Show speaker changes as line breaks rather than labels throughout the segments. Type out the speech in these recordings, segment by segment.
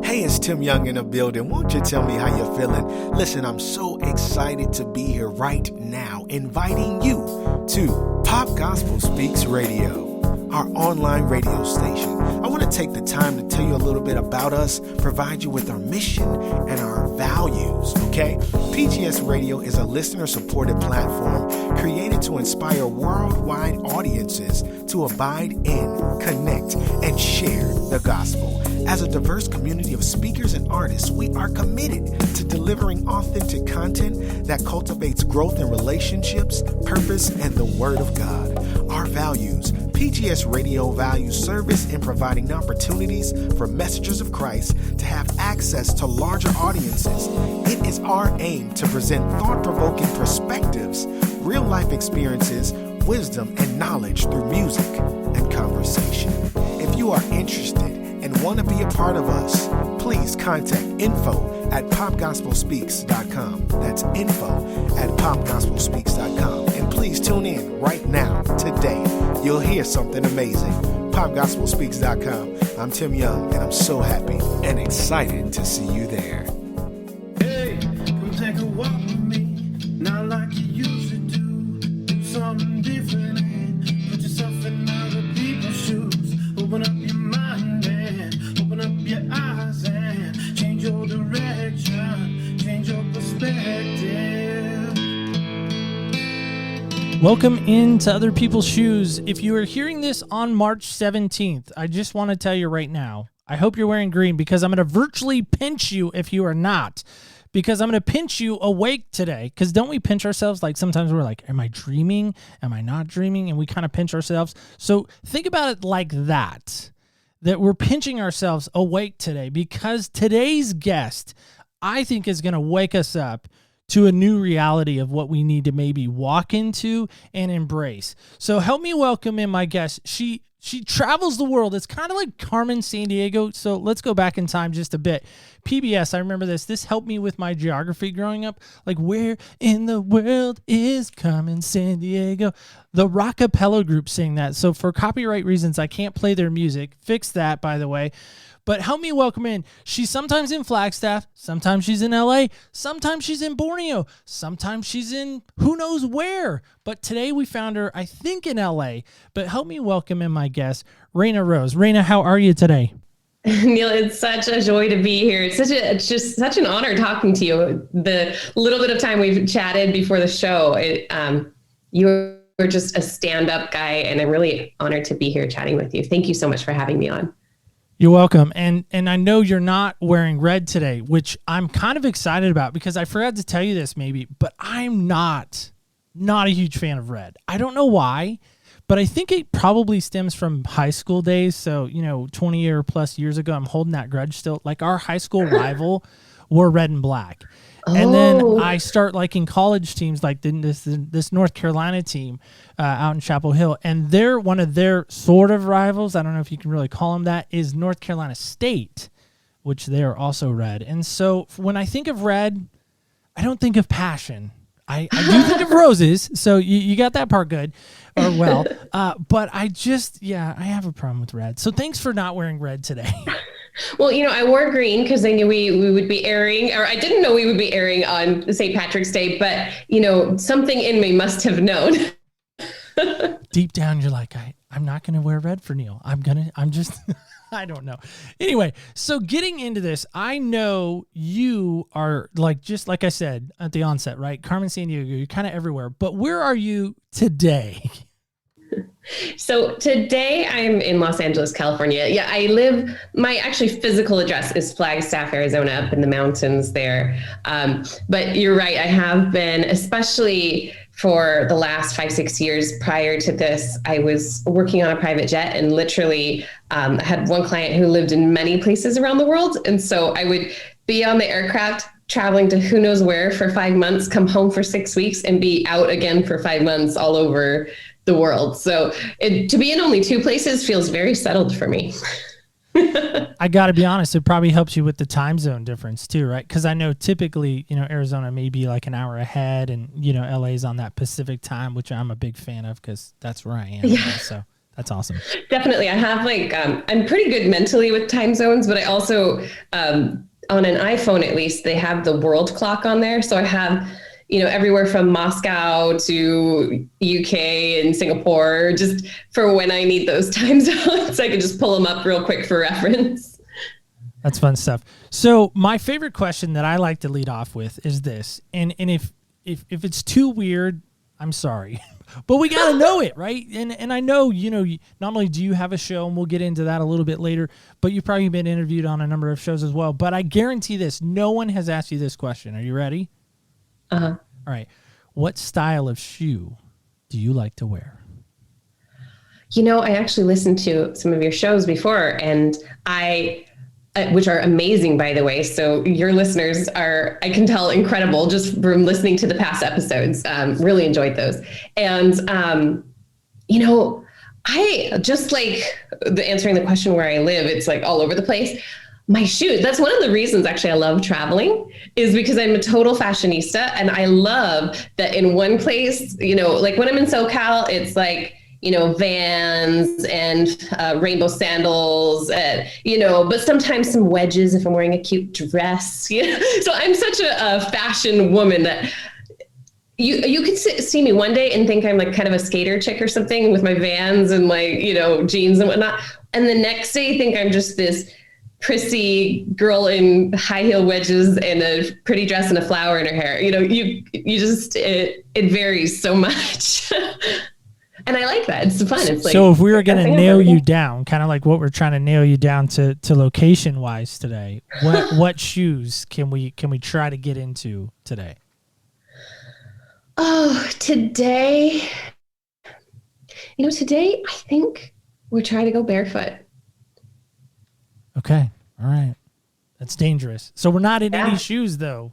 Hey, it's Tim Young in the building. Won't you tell me how you're feeling? Listen, I'm so excited to be here right now, inviting you to Pop Gospel Speaks Radio, our online radio station. I want to take the time to tell you a little bit about us, provide you with our mission and our values, okay? PGS Radio is a listener-supported platform created to inspire worldwide audiences to abide in, connect, and share the gospel. As a diverse community of speakers and artists, we are committed to delivering authentic content that cultivates growth in relationships, purpose, and the Word of God. Our values: PGS Radio values service in providing opportunities for messengers of Christ to have access to larger audiences. It is our aim to present thought-provoking perspectives, real-life experiences, wisdom, and knowledge through music and conversation. If you are interested and want to be a part of us, please contact info@popgospelspeaks.com. That's info@popgospelspeaks.com. And please tune in right now, today. You'll hear something amazing. popgospelspeaks.com. I'm Tim Young, and I'm so happy and excited to see you there.
Hey, come take a walk with me, not like you used to do. Do something different and put yourself in other people's shoes. Open up your mind and open up your eyes and change your direction, change your perspective.
Welcome into Other People's Shoes. If you are hearing this on March 17th, I just want to tell you right now, I hope you're wearing green because I'm going to virtually pinch you if you are not. Because I'm going to pinch you awake today. Because don't we pinch ourselves? Like sometimes we're like, am I dreaming? Am I not dreaming? And we kind of pinch ourselves. So think about it like that we're pinching ourselves awake today. Because today's guest, I think, is going to wake us up to a new reality of what we need to maybe walk into and embrace. So help me welcome in my guest. She travels the world. It's kind of like Carmen Sandiego. So let's go back in time just a bit. PBS, I remember this. This helped me with my geography growing up. Like, where in the world is Carmen Sandiego? The Rockapella group sang that. So for copyright reasons, I can't play their music. Fix that, by the way. But help me welcome in. She's sometimes in Flagstaff. Sometimes she's in LA. Sometimes she's in Borneo. Sometimes she's in who knows where. But today we found her, I think, in LA. But help me welcome in my guest, Reina Rose. Reina, how are you today?
Neil, it's such a joy to be here. It's just such an honor talking to you. The little bit of time we've chatted before the show, you're just a stand-up guy, and I'm really honored to be here chatting with you. Thank you so much for having me on.
You're welcome. And I know you're not wearing red today, which I'm kind of excited about because I forgot to tell you this maybe, but I'm not a huge fan of red. I don't know why, but I think it probably stems from high school days. So, 20 or plus years ago, I'm holding that grudge still. Like our high school rival wore red and black. And then I start liking college teams like this North Carolina team out in Chapel Hill. And they're one of their sort of rivals, I don't know if you can really call them that, is North Carolina State, which they are also red. And so when I think of red, I don't think of passion. I do think of roses, so you got that part good, or well. But I have a problem with red. So thanks for not wearing red today.
Well, I wore green because I knew we would be airing, or I didn't know we would be airing on St. Patrick's Day, but, something in me must have known.
Deep down, you're like, I'm not going to wear red for Neil. I don't know. Anyway, so getting into this, I know you are just like I said at the onset, right? Carmen Sandiego, you're kind of everywhere, but where are you today?
So today I'm in Los Angeles, California. Yeah, my actually physical address is Flagstaff, Arizona, up in the mountains there. But you're right. I have been, especially for the last 5-6 years prior to this, I was working on a private jet and literally had one client who lived in many places around the world. And so I would be on the aircraft traveling to who knows where for 5 months, come home for 6 weeks and be out again for 5 months all over the world. So to be in only 2 places feels very settled for me.
I got to be honest, it probably helps you with the time zone difference too, right? Because I know typically, Arizona may be like an hour ahead and, LA's on that Pacific time, which I'm a big fan of because that's where I am.
Yeah.
So That's awesome.
Definitely. I have I'm pretty good mentally with time zones, but I also, on an iPhone, at least they have the world clock on there. So I have, everywhere from Moscow to UK and Singapore, just for when I need those time zones, I can just pull them up real quick for reference.
That's fun stuff. So my favorite question that I like to lead off with is this, and if it's too weird, I'm sorry. But we got to know it, right? And I know, not only do you have a show, and we'll get into that a little bit later, but you've probably been interviewed on a number of shows as well. But I guarantee this, no one has asked you this question. Are you ready?
Uh-huh.
All right. What style of shoe do you like to wear?
I actually listened to some of your shows before, and which are amazing, by the way. So your listeners are, I can tell, incredible just from listening to the past episodes. Really enjoyed those. And, I just like answering the question where I live, it's like all over the place. My shoes, that's one of the reasons actually I love traveling, is because I'm a total fashionista. And I love that in one place, like when I'm in SoCal, it's like, Vans and rainbow sandals, but sometimes some wedges if I'm wearing a cute dress. So I'm such a fashion woman that you could see me one day and think I'm like kind of a skater chick or something with my Vans and jeans and whatnot. And the next day think I'm just this prissy girl in high heel wedges and a pretty dress and a flower in her hair. You just, it varies so much. And I like that. It's fun. It's like,
so if we were going to nail you down, kind of like what we're trying to nail you down to location wise today, what shoes can we try to get into today?
Oh, today I think we're trying to go barefoot.
Okay. All right. That's dangerous. So we're not in any shoes though.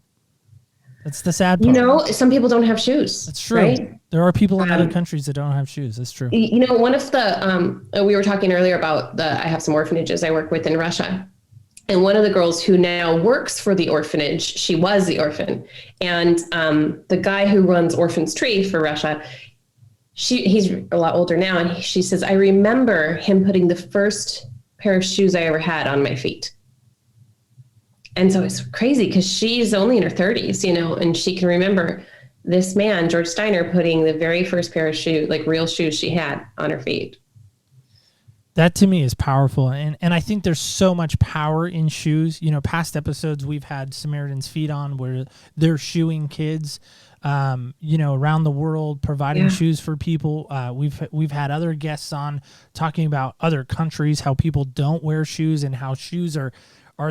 That's the sad part.
Some people don't have shoes.
That's true.
Right?
There are people in other countries that don't have shoes. That's true.
One of the, we were talking earlier about I have some orphanages I work with in Russia. And one of the girls who now works for the orphanage, she was the orphan. And the guy who runs Orphan's Tree for Russia, he's a lot older now. And she says, I remember him putting the first pair of shoes I ever had on my feet. And so it's crazy because she's only in her 30s, and she can remember this man, George Steiner, putting the very first pair of shoes, like real shoes she had on her feet.
That to me is powerful. And I think there's so much power in shoes. Past episodes we've had Samaritan's Feet on where they're shoeing kids, around the world, providing shoes for people. We've had other guests on talking about other countries, how people don't wear shoes and how shoes are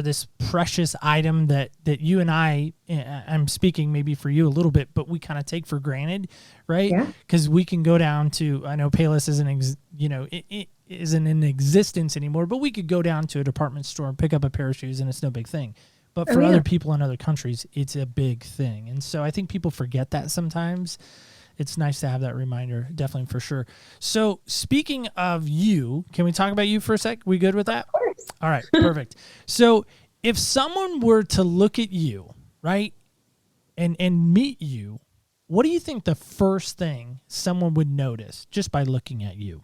this precious item that you and I'm speaking maybe for you a little bit, but we kind of take for granted, right?
Yeah.
Because we can go down to, I know Payless it isn't in existence anymore, but we could go down to a department store and pick up a pair of shoes and it's no big thing. But for other people in other countries, it's a big thing. And so I think people forget that sometimes. It's nice to have that reminder, definitely, for sure. So speaking of you, can we talk about you for a sec? We good with that?
Of course.
All right, perfect. So if someone were to look at you, right, and meet you, what do you think the first thing someone would notice just by looking at you?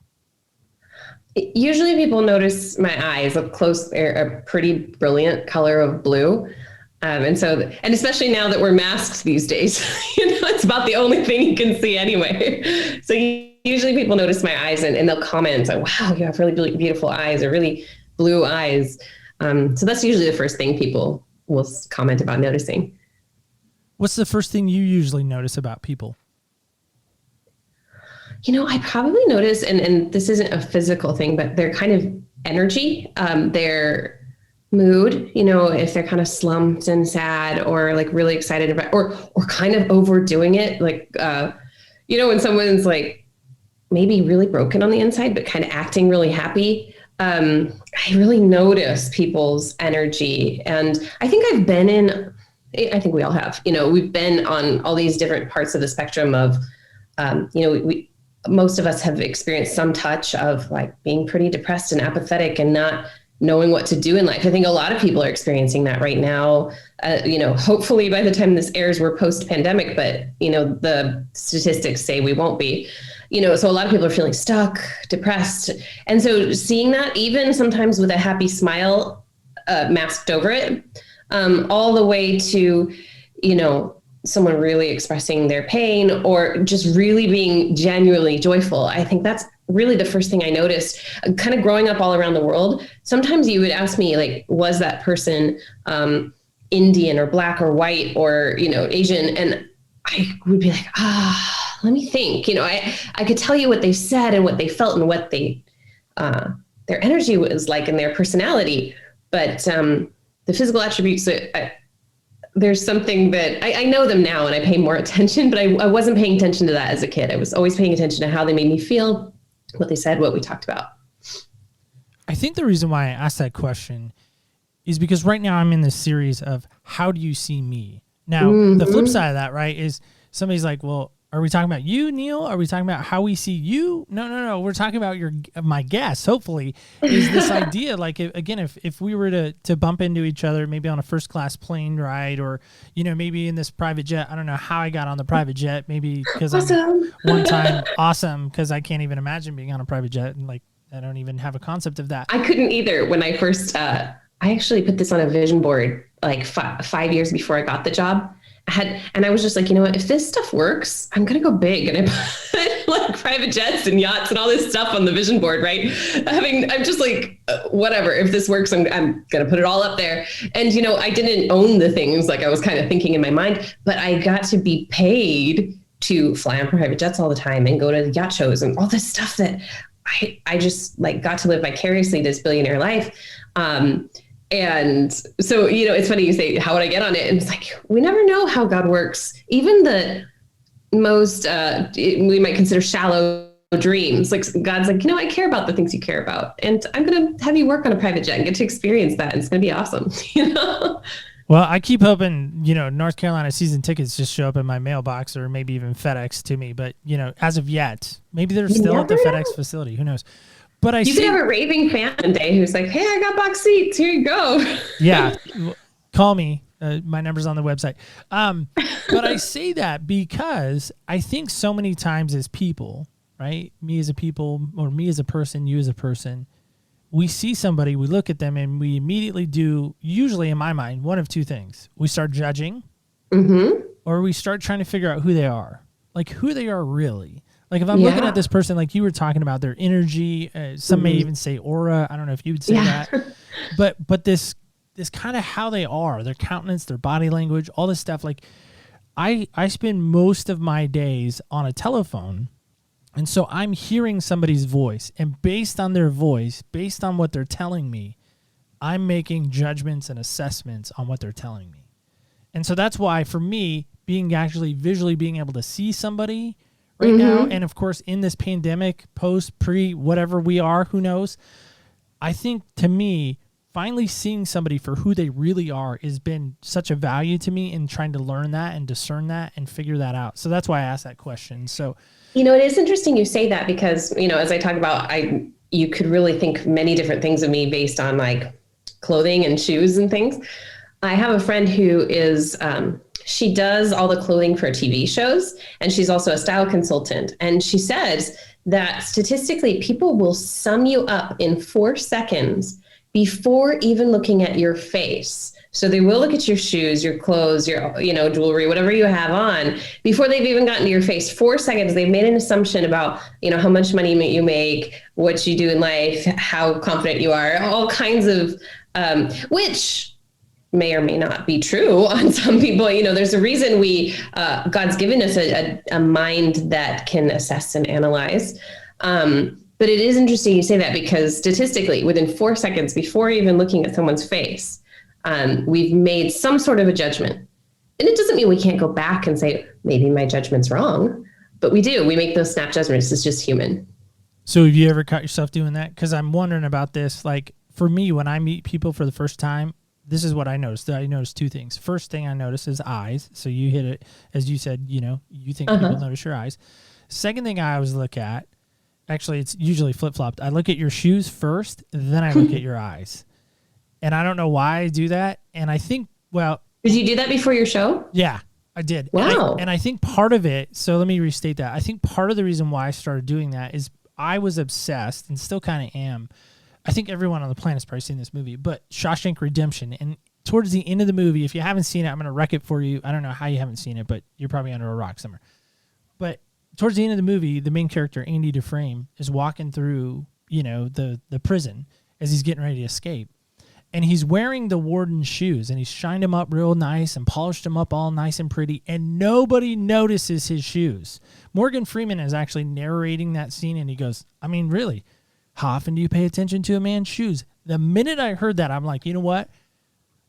Usually people notice my eyes up close. They're a pretty brilliant color of blue. And especially now that we're masked these days, it's about the only thing you can see anyway. So usually people notice my eyes and they'll comment, wow, you have really beautiful eyes or really blue eyes. So that's usually the first thing people will comment about noticing.
What's the first thing you usually notice about people?
I probably notice, and this isn't a physical thing, but their kind of energy, their mood, if they're kind of slumped and sad or like really excited about, or kind of overdoing it. Like, when someone's like maybe really broken on the inside, but kind of acting really happy. I really notice people's energy. And I think I think we all have, we've been on all these different parts of the spectrum of, most of us have experienced some touch of like being pretty depressed and apathetic and not knowing what to do in life. I think a lot of people are experiencing that right now. Hopefully by the time this airs, we're post-pandemic, but the statistics say we won't be. So a lot of people are feeling stuck, depressed. And so seeing that, even sometimes with a happy smile masked over it, all the way to, someone really expressing their pain or just really being genuinely joyful. I think that's really the first thing I noticed kind of growing up all around the world. Sometimes you would ask me, like, was that person Indian or black or white or, Asian? And I would be like, let me think. I could tell you what they said and what they felt and what their energy was like and their personality. But the physical attributes, there's something that I know them now and I pay more attention, but I wasn't paying attention to that as a kid. I was always paying attention to how they made me feel, what they said, what we talked about.
I think the reason why I asked that question is because right now I'm in this series of how do you see me? Now, the flip side of that, right, is somebody's like, well, are we talking about you, Neil? Are we talking about how we see you? No. We're talking about my guest, hopefully, is this idea, like, again, if we were to bump into each other, maybe on a first class plane ride or, maybe in this private jet. I don't know how I got on the private jet, maybe because
awesome.
One time, awesome, because I can't even imagine being on a private jet and, like, I don't even have a concept of that.
I couldn't either when I first, I actually put this on a vision board like 5 years before I got the job. And I was just like, if this stuff works, I'm going to go big. And I put like private jets and yachts and all this stuff on the vision board, right? I'm just like, whatever, if this works, I'm going to put it all up there. And, I didn't own the things, like I was kind of thinking in my mind, but I got to be paid to fly on private jets all the time and go to the yacht shows and all this stuff that I just like got to live vicariously this billionaire life. And so, it's funny you say, how would I get on it? And it's like, we never know how God works. Even the most, we might consider shallow dreams. Like God's like, I care about the things you care about. And I'm going to have you work on a private jet and get to experience that. And it's going to be awesome.
Well, I keep hoping, North Carolina season tickets just show up in my mailbox or maybe even FedEx to me. But, as of yet, maybe they're still at the FedEx facility. Who knows? But you
could have a raving fan one day who's like, hey, I got box seats. Here you go.
Yeah. Call me. My number's on the website. But I say that because I think so many times as people, right? Me as a people or me as a person, you as a person, we see somebody, we look at them and we immediately do, usually in my mind, one of two things. We start judging or we start trying to figure out who they are, like who they are really. Like if I'm looking at this person, like you were talking about their energy, some may even say aura. I don't know if you would say that, but this kind of how they are, their countenance, their body language, all this stuff. Like I spend most of my days on a telephone. And so I'm hearing somebody's voice, and based on their voice, based on what they're telling me, I'm making judgments and assessments on what they're telling me. And so that's why for me, actually visually being able to see somebody right now, and of course in this pandemic, post, pre, whatever we are, who knows, I think to me, finally seeing somebody for who they really are has been such a value to me in trying to learn that and discern that and figure that out. So that's why I asked that question. So,
it is interesting you say that because, as I talk about, you could really think many different things of me based on like clothing and shoes and things. I have a friend who is, she does all the clothing for TV shows, and she's also a style consultant. And she says that statistically, people will sum you up in 4 seconds before even looking at your face. So they will look at your shoes, your clothes, your, jewelry, whatever you have on, before they've even gotten to your face. 4 seconds, they've made an assumption about, how much money you make, what you do in life, how confident you are, all kinds of, which may or may not be true on some people. There's a reason God's given us a mind that can assess and analyze. But it is interesting you say that because statistically, within 4 seconds before even looking at someone's face, we've made some sort of a judgment. And it doesn't mean we can't go back and say, maybe my judgment's wrong, but we do. We make those snap judgments. It's just human.
So have you ever caught yourself doing that? Because I'm wondering about this. Like for me, when I meet people for the first time, this is what I noticed. I noticed 2 things. First thing I noticed is eyes. So you hit it, as you said, you think people notice your eyes. Second thing I always look at, actually it's usually flip-flopped. I look at your shoes first, then I look at your eyes. And I don't know why I do that. And I think, well...
Did you do that before your show?
Yeah. I did.
Wow.
And I think part of it, so let me restate that. I think part of the reason why I started doing that is I was obsessed and still kind of am. I think everyone on the planet's probably seen this movie, but Shawshank Redemption. And towards the end of the movie, if you haven't seen it, I'm going to wreck it for you. I don't know how you haven't seen it, but you're probably under a rock somewhere. But towards the end of the movie, the main character, Andy Dufresne, is walking through, the prison as he's getting ready to escape. And he's wearing the warden's shoes, and he's shined them up real nice and polished them up all nice and pretty, and nobody notices his shoes. Morgan Freeman is actually narrating that scene, and he goes, I mean, really, how often do you pay attention to a man's shoes? The minute I heard that, I'm like, you know what?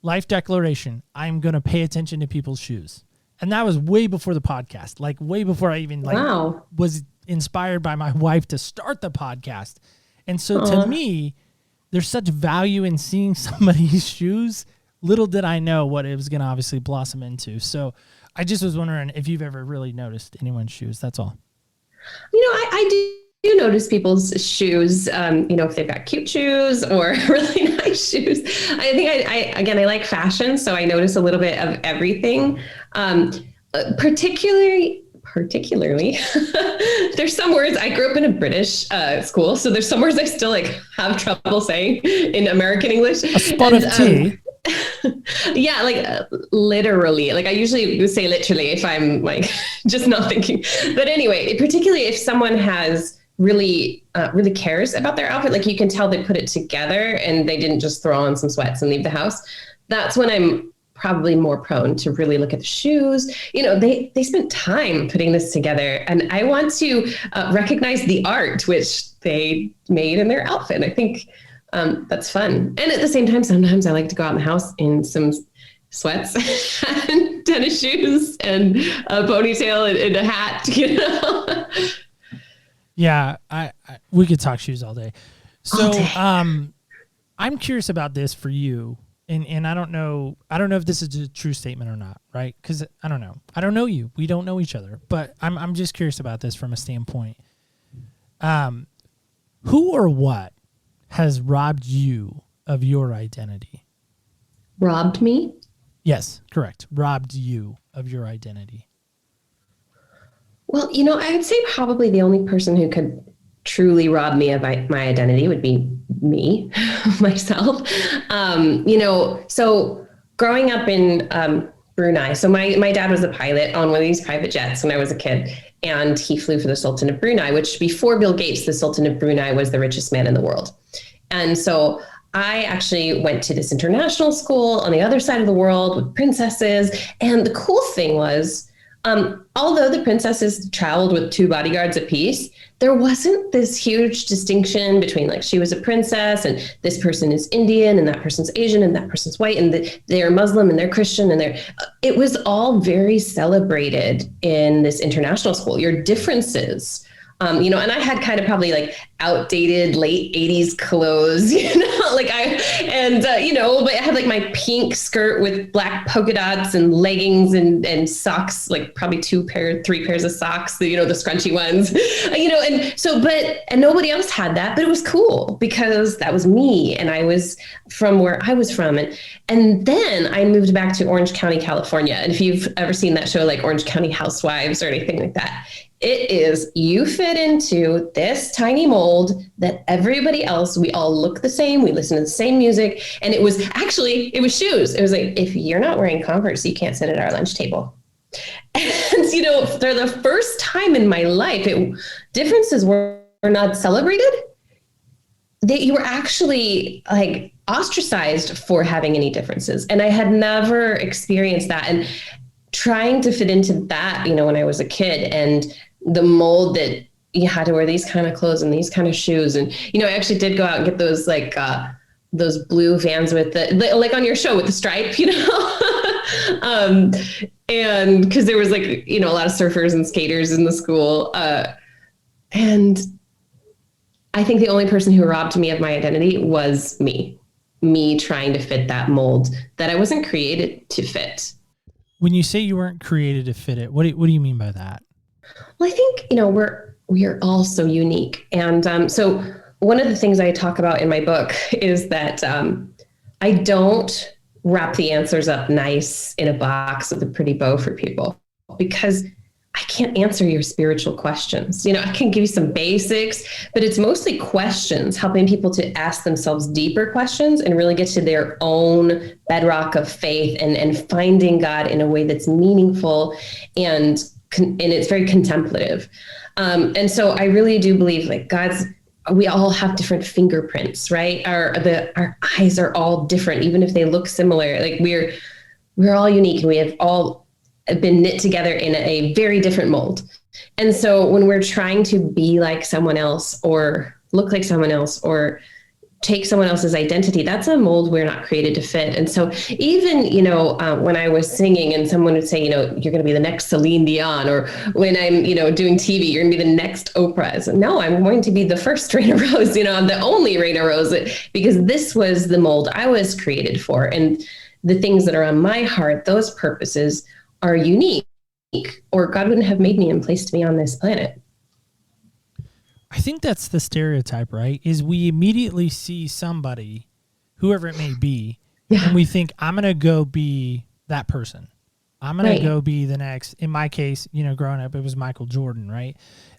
Life declaration, I'm going to pay attention to people's shoes. And that was way before the podcast, like way before I even was inspired by my wife to start the podcast. And so to me, there's such value in seeing somebody's shoes. Little did I know what it was going to obviously blossom into. So I just was wondering if you've ever really noticed anyone's shoes. That's all.
I do notice people's shoes, if they've got cute shoes or really nice shoes. I think I like fashion, so I notice a little bit of everything. Particularly there's some words. I grew up in a British school, so there's some words I still have trouble saying in American English.
A spot of tea.
Yeah, literally. I usually say literally if I'm just not thinking. But anyway, particularly if someone has really cares about their outfit, you can tell they put it together and they didn't just throw on some sweats and leave the house. That's when I'm probably more prone to really look at the shoes. They spent time putting this together, and I want to recognize the art which they made in their outfit. And I think that's fun. And at the same time, sometimes I like to go out in the house in some sweats and tennis shoes and a ponytail and a hat,
Yeah, we could talk shoes all day. So I'm curious about this for you. And I don't know if this is a true statement or not, right? Because I don't know. I don't know you. We don't know each other. But I'm just curious about this from a standpoint. Who or what has robbed you of your identity?
Robbed me?
Yes, correct. Robbed you of your identity.
Well, I would say probably the only person who could truly rob me of my identity would be me, myself. So growing up in Brunei, so my dad was a pilot on one of these private jets when I was a kid, and he flew for the Sultan of Brunei, which before Bill Gates, the Sultan of Brunei was the richest man in the world. And so I actually went to this international school on the other side of the world with princesses. And the cool thing was, although the princesses traveled with 2 bodyguards apiece, there wasn't this huge distinction between she was a princess and this person is Indian and that person's Asian and that person's white and they're Muslim and they're Christian and it was all very celebrated in this international school. Your differences, and I had kind of probably outdated late 80s clothes, but I had my pink skirt with black polka dots and leggings and socks, probably 3 pairs of socks, the scrunchy ones, and nobody else had that, but it was cool because that was me. And I was from where I was from. And then I moved back to Orange County, California. And if you've ever seen that show, Orange County Housewives or anything like that, it is, you fit into this tiny mold that everybody else, we all look the same, we listen to the same music. And it was shoes. It was if you're not wearing Converse, you can't sit at our lunch table. And, for the first time in my life, differences were not celebrated. You were actually ostracized for having any differences. And I had never experienced that. And trying to fit into that, when I was a kid, and the mold that you had to wear these kind of clothes and these kind of shoes. And, I actually did go out and get those blue Vans with on your show with the stripe, and because there was a lot of surfers and skaters in the school. And I think the only person who robbed me of my identity was me trying to fit that mold that I wasn't created to fit.
When you say you weren't created to fit it, what do you mean by that?
Well, I think, we are all so unique. And so one of the things I talk about in my book is that I don't wrap the answers up nice in a box with a pretty bow for people. because I can't answer your spiritual questions. I can give you some basics, but it's mostly questions, helping people to ask themselves deeper questions and really get to their own bedrock of faith and finding God in a way that's meaningful and it's very contemplative. And so I really do believe like we all have different fingerprints, right? Our eyes are all different, even if they look similar. Like we're all unique and we have all been knit together in a very different mold. And so when we're trying to be like someone else or look like someone else or take someone else's identity, that's a mold we're not created to fit. And so even, when I was singing and someone would say, you're going to be the next Celine Dion, or when I'm, doing TV, you're going to be the next Oprah. So, no, I'm going to be the first Reina Rose, I'm the only Reina Rose, because this was the mold I was created for. And the things that are on my heart, those purposes are unique, or God wouldn't have made me and placed me on this planet.
I think that's the stereotype, right? Is we immediately see somebody, whoever it may be, and we think, I'm going to go be that person. I'm going to go be the next. In my case, growing up, it was Michael Jordan, right?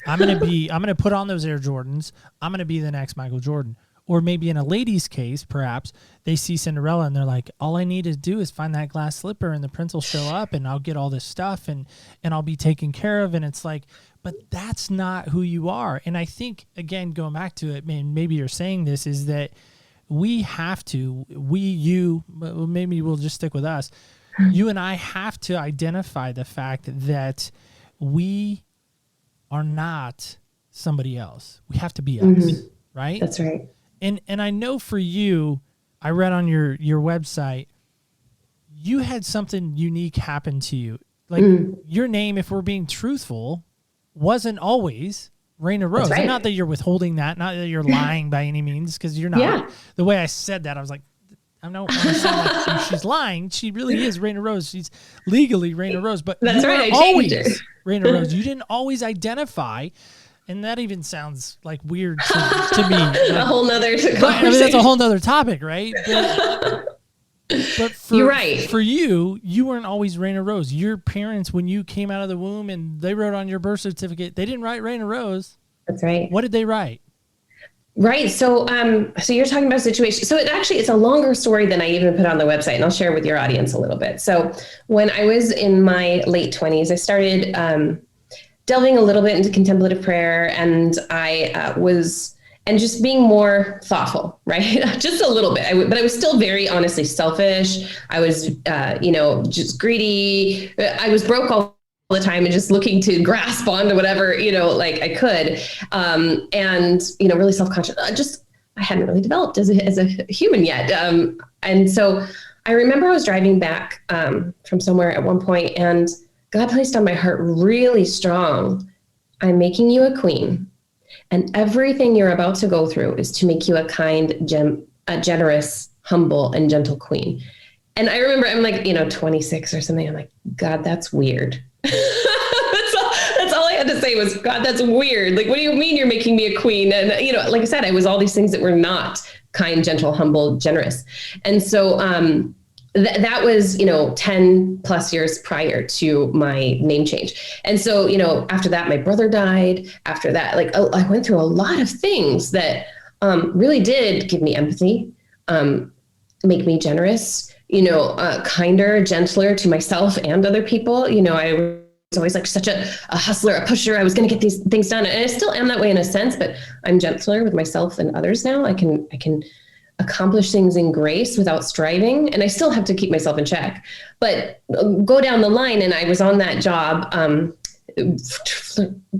I'm going to put on those Air Jordans. I'm going to be the next Michael Jordan. Or maybe in a lady's case, perhaps, they see Cinderella and they're like, all I need to do is find that glass slipper and the prince will show up and I'll get all this stuff and I'll be taken care of. And it's like, but that's not who you are. And I think, again, going back to it, maybe you're saying this, is that we have to, maybe we'll just stick with us. You and I have to identify the fact that we are not somebody else. We have to be us, right?
That's right.
And I know for you, I read on your website, you had something unique happen to you. Like your name, if we're being truthful, wasn't always Reina Rose. Right. Not that you're withholding that, not that you're lying by any means, because you're not. Yeah. The way I said that, I was like, I don't want to sound like she's lying. She really is Reina Rose. She's legally Reina Rose, but
that's
you
right.
weren't always Reina Rose. You didn't always identify. And that even sounds like weird to me. Like,
a whole nother conversation.
That's a whole nother topic, right? But
you're right.
For you weren't always Reina Rose. Your parents, when you came out of the womb and they wrote on your birth certificate, they didn't write Reina Rose.
That's right.
What did they write?
Right. So you're talking about a situation. So it's a longer story than I even put on the website, and I'll share with your audience a little bit. So when I was in my late 20s, I started delving a little bit into contemplative prayer, and I was just being more thoughtful, right? Just a little bit, but I was still very honestly selfish. I was, just greedy. I was broke all the time and just looking to grasp onto whatever, like I could, and really self-conscious. I hadn't really developed as a human yet, and so I remember I was driving back from somewhere at one point, and God placed on my heart really strong, I'm making you a queen, and everything you're about to go through is to make you a kind, a generous, humble, and gentle queen. And I remember I'm like, 26 or something. I'm like, God, that's weird. That's all I had to say was, God, that's weird. Like, what do you mean you're making me a queen? And, like I said, I was all these things that were not kind, gentle, humble, generous. And so, that was, 10 plus years prior to my name change. And so, after that, my brother died. After that, I went through a lot of things that really did give me empathy, make me generous, kinder, gentler to myself and other people. I was always like such a hustler, a pusher. I was going to get these things done. And I still am that way in a sense, but I'm gentler with myself and others now. I can accomplish things in grace without striving. And I still have to keep myself in check, but go down the line. And I was on that job,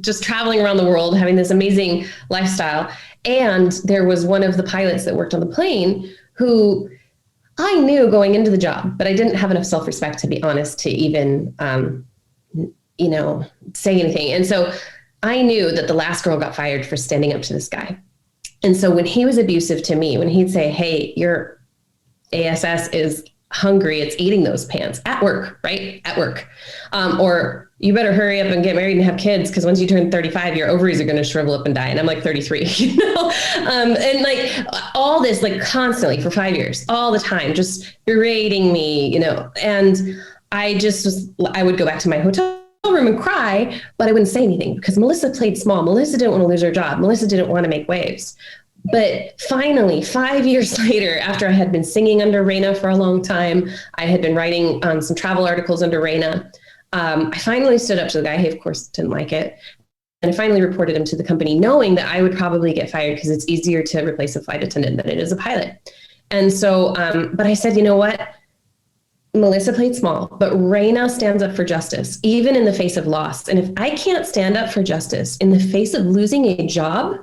just traveling around the world, having this amazing lifestyle. And there was one of the pilots that worked on the plane who I knew going into the job, but I didn't have enough self-respect, to be honest, to even, say anything. And so I knew that the last girl got fired for standing up to this guy. And so when he was abusive to me, when he'd say, hey, your ASS is hungry, it's eating those pants at work, right? At work. Or you better hurry up and get married and have kids, because once you turn 35, your ovaries are going to shrivel up and die. And I'm like 33, and like all this, like constantly for 5 years, all the time, just berating me, and I would go back to my hotel room and cry, but I wouldn't say anything because Melissa played small. Melissa didn't want to lose her job. Melissa didn't want to make waves. But finally, 5 years later, after I had been singing under Reina for a long time, I had been writing some travel articles under Reina. I finally stood up to the guy. He, of course, didn't like it. And I finally reported him to the company, knowing that I would probably get fired because it's easier to replace a flight attendant than it is a pilot. And so, but I said, you know what? Melissa played small, but Reina stands up for justice, even in the face of loss. And if I can't stand up for justice in the face of losing a job,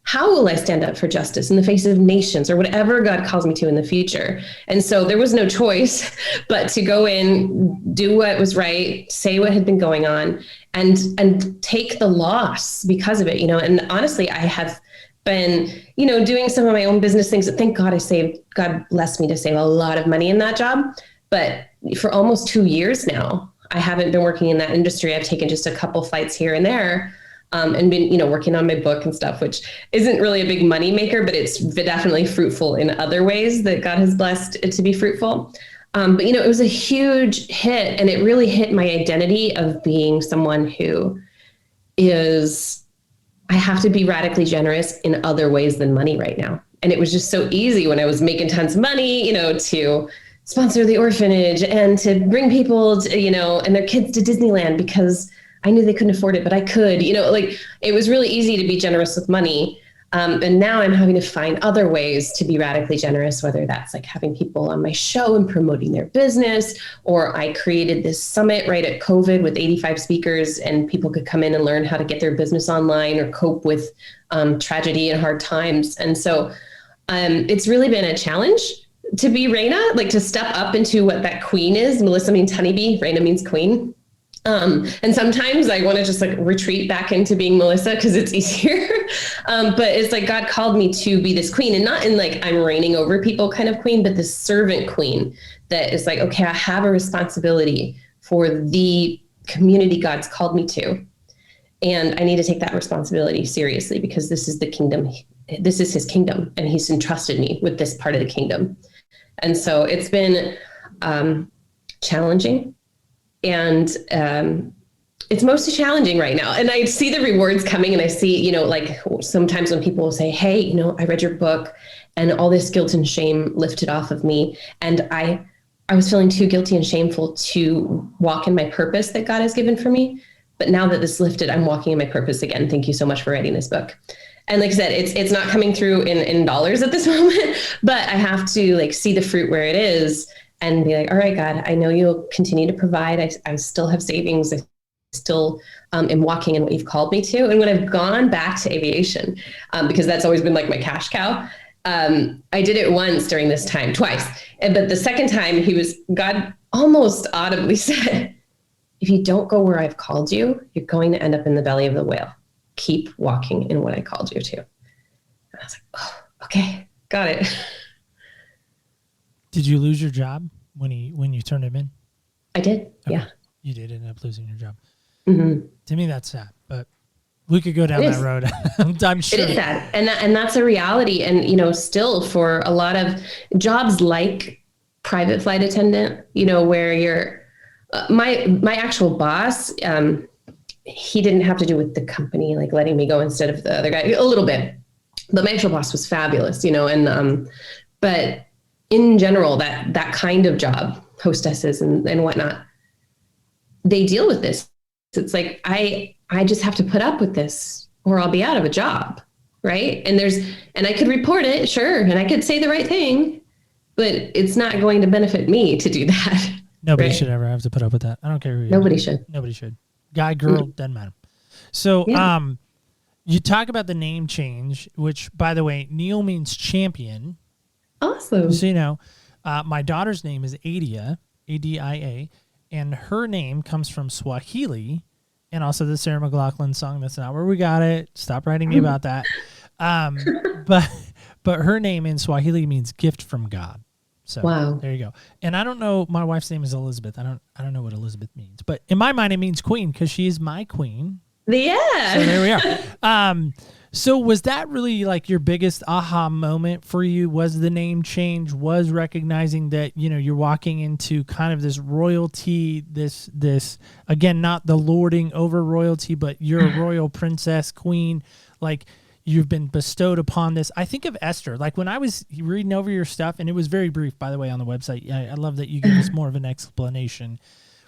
how will I stand up for justice in the face of nations or whatever God calls me to in the future? And so there was no choice but to go in, do what was right, say what had been going on, and take the loss because of it, And honestly, I have been, doing some of my own business things that thank God God blessed me to save a lot of money in that job. But for almost 2 years now, I haven't been working in that industry. I've taken just a couple flights here and there, and been, working on my book and stuff, which isn't really a big money maker, but it's definitely fruitful in other ways that God has blessed it to be fruitful. But, it was a huge hit, and it really hit my identity of being someone who I have to be radically generous in other ways than money right now. And it was just so easy when I was making tons of money, to sponsor the orphanage and to bring people to, and their kids to Disneyland because I knew they couldn't afford it, but I could, it was really easy to be generous with money. And now I'm having to find other ways to be radically generous, whether that's like having people on my show and promoting their business, or I created this summit right at COVID with 85 speakers, and people could come in and learn how to get their business online or cope with tragedy and hard times. And so it's really been a challenge to be Reina, like to step up into what that queen is. Melissa means honeybee, Reina means queen. And sometimes I want to just like retreat back into being Melissa because it's easier. But it's like God called me to be this queen, and not in like I'm reigning over people kind of queen, but this servant queen that is like, okay, I have a responsibility for the community God's called me to. And I need to take that responsibility seriously because this is the kingdom. This is his kingdom, and he's entrusted me with this part of the kingdom. And so it's been challenging. And it's mostly challenging right now. And I see the rewards coming, and I see, like sometimes when people will say, hey, I read your book and all this guilt and shame lifted off of me. And I was feeling too guilty and shameful to walk in my purpose that God has given for me. But now that this lifted, I'm walking in my purpose again. Thank you so much for writing this book. And like I said, it's not coming through in dollars at this moment, but I have to like see the fruit where it is and be like, all right, God, I know you'll continue to provide. I still have savings. I still am walking in what you've called me to. And when I've gone back to aviation, because that's always been like my cash cow, I did it once during this time, twice. But the second time God almost audibly said, if you don't go where I've called you, you're going to end up in the belly of the whale. Keep walking in what I called you to. And I was like, oh, okay, got it.
Did you lose your job when you turned him in?
I did. Okay. Yeah.
You did end up losing your job.
Mm-hmm.
To me, that's sad, but we could go down that road. I'm sure.
It is sad. And that's a reality. And, still for a lot of jobs like private flight attendant, where you're, my actual boss, he didn't have to do with the company, like letting me go instead of the other guy a little bit, but my actual boss was fabulous, but in general, that kind of job, hostesses and whatnot, they deal with this. It's like, I just have to put up with this or I'll be out of a job. Right. And I could report it. Sure. And I could say the right thing, but it's not going to benefit me to do that.
Nobody should ever have to put up with that. I don't care who you are.
Nobody should.
Nobody should. Guy, girl, doesn't matter. So, you talk about the name change, which, by the way, Neil means champion.
Awesome.
So, my daughter's name is Adia, Adia, and her name comes from Swahili, and also the Sarah McLachlan song. That's not where we got it. Stop writing me about that. But her name in Swahili means gift from God. So
wow.
There you go. And I don't know, my wife's name is Elizabeth. I don't know what Elizabeth means, but in my mind it means queen because she is my queen.
Yeah.
So there we are. So was that really like your biggest aha moment for you? Was the name change? Was recognizing that, you're walking into kind of this royalty, this again, not the lording over royalty, but you're a royal princess, queen, like you've been bestowed upon this. I think of Esther, like when I was reading over your stuff, and it was very brief, by the way, on the website. I love that you give us more of an explanation.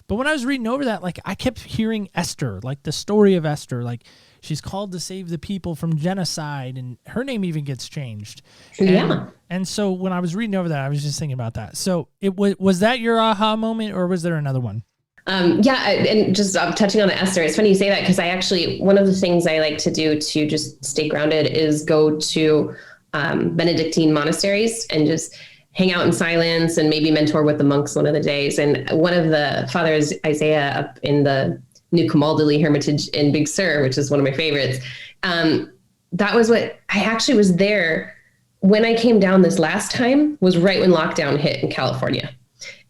But when I was reading over that, like I kept hearing Esther, like the story of Esther, like she's called to save the people from genocide, and her name even gets changed. And so when I was reading over that, I was just thinking about that. So was that your aha moment, or was there another one?
And just touching on Esther, it's funny you say that, because one of the things I like to do to just stay grounded is go to Benedictine monasteries and just hang out in silence and maybe mentor with the monks one of the days. And one of the fathers, Isaiah, up in the New Camaldoli Hermitage in Big Sur, which is one of my favorites. That was what I actually was there when I came down this last time, was right when lockdown hit in California.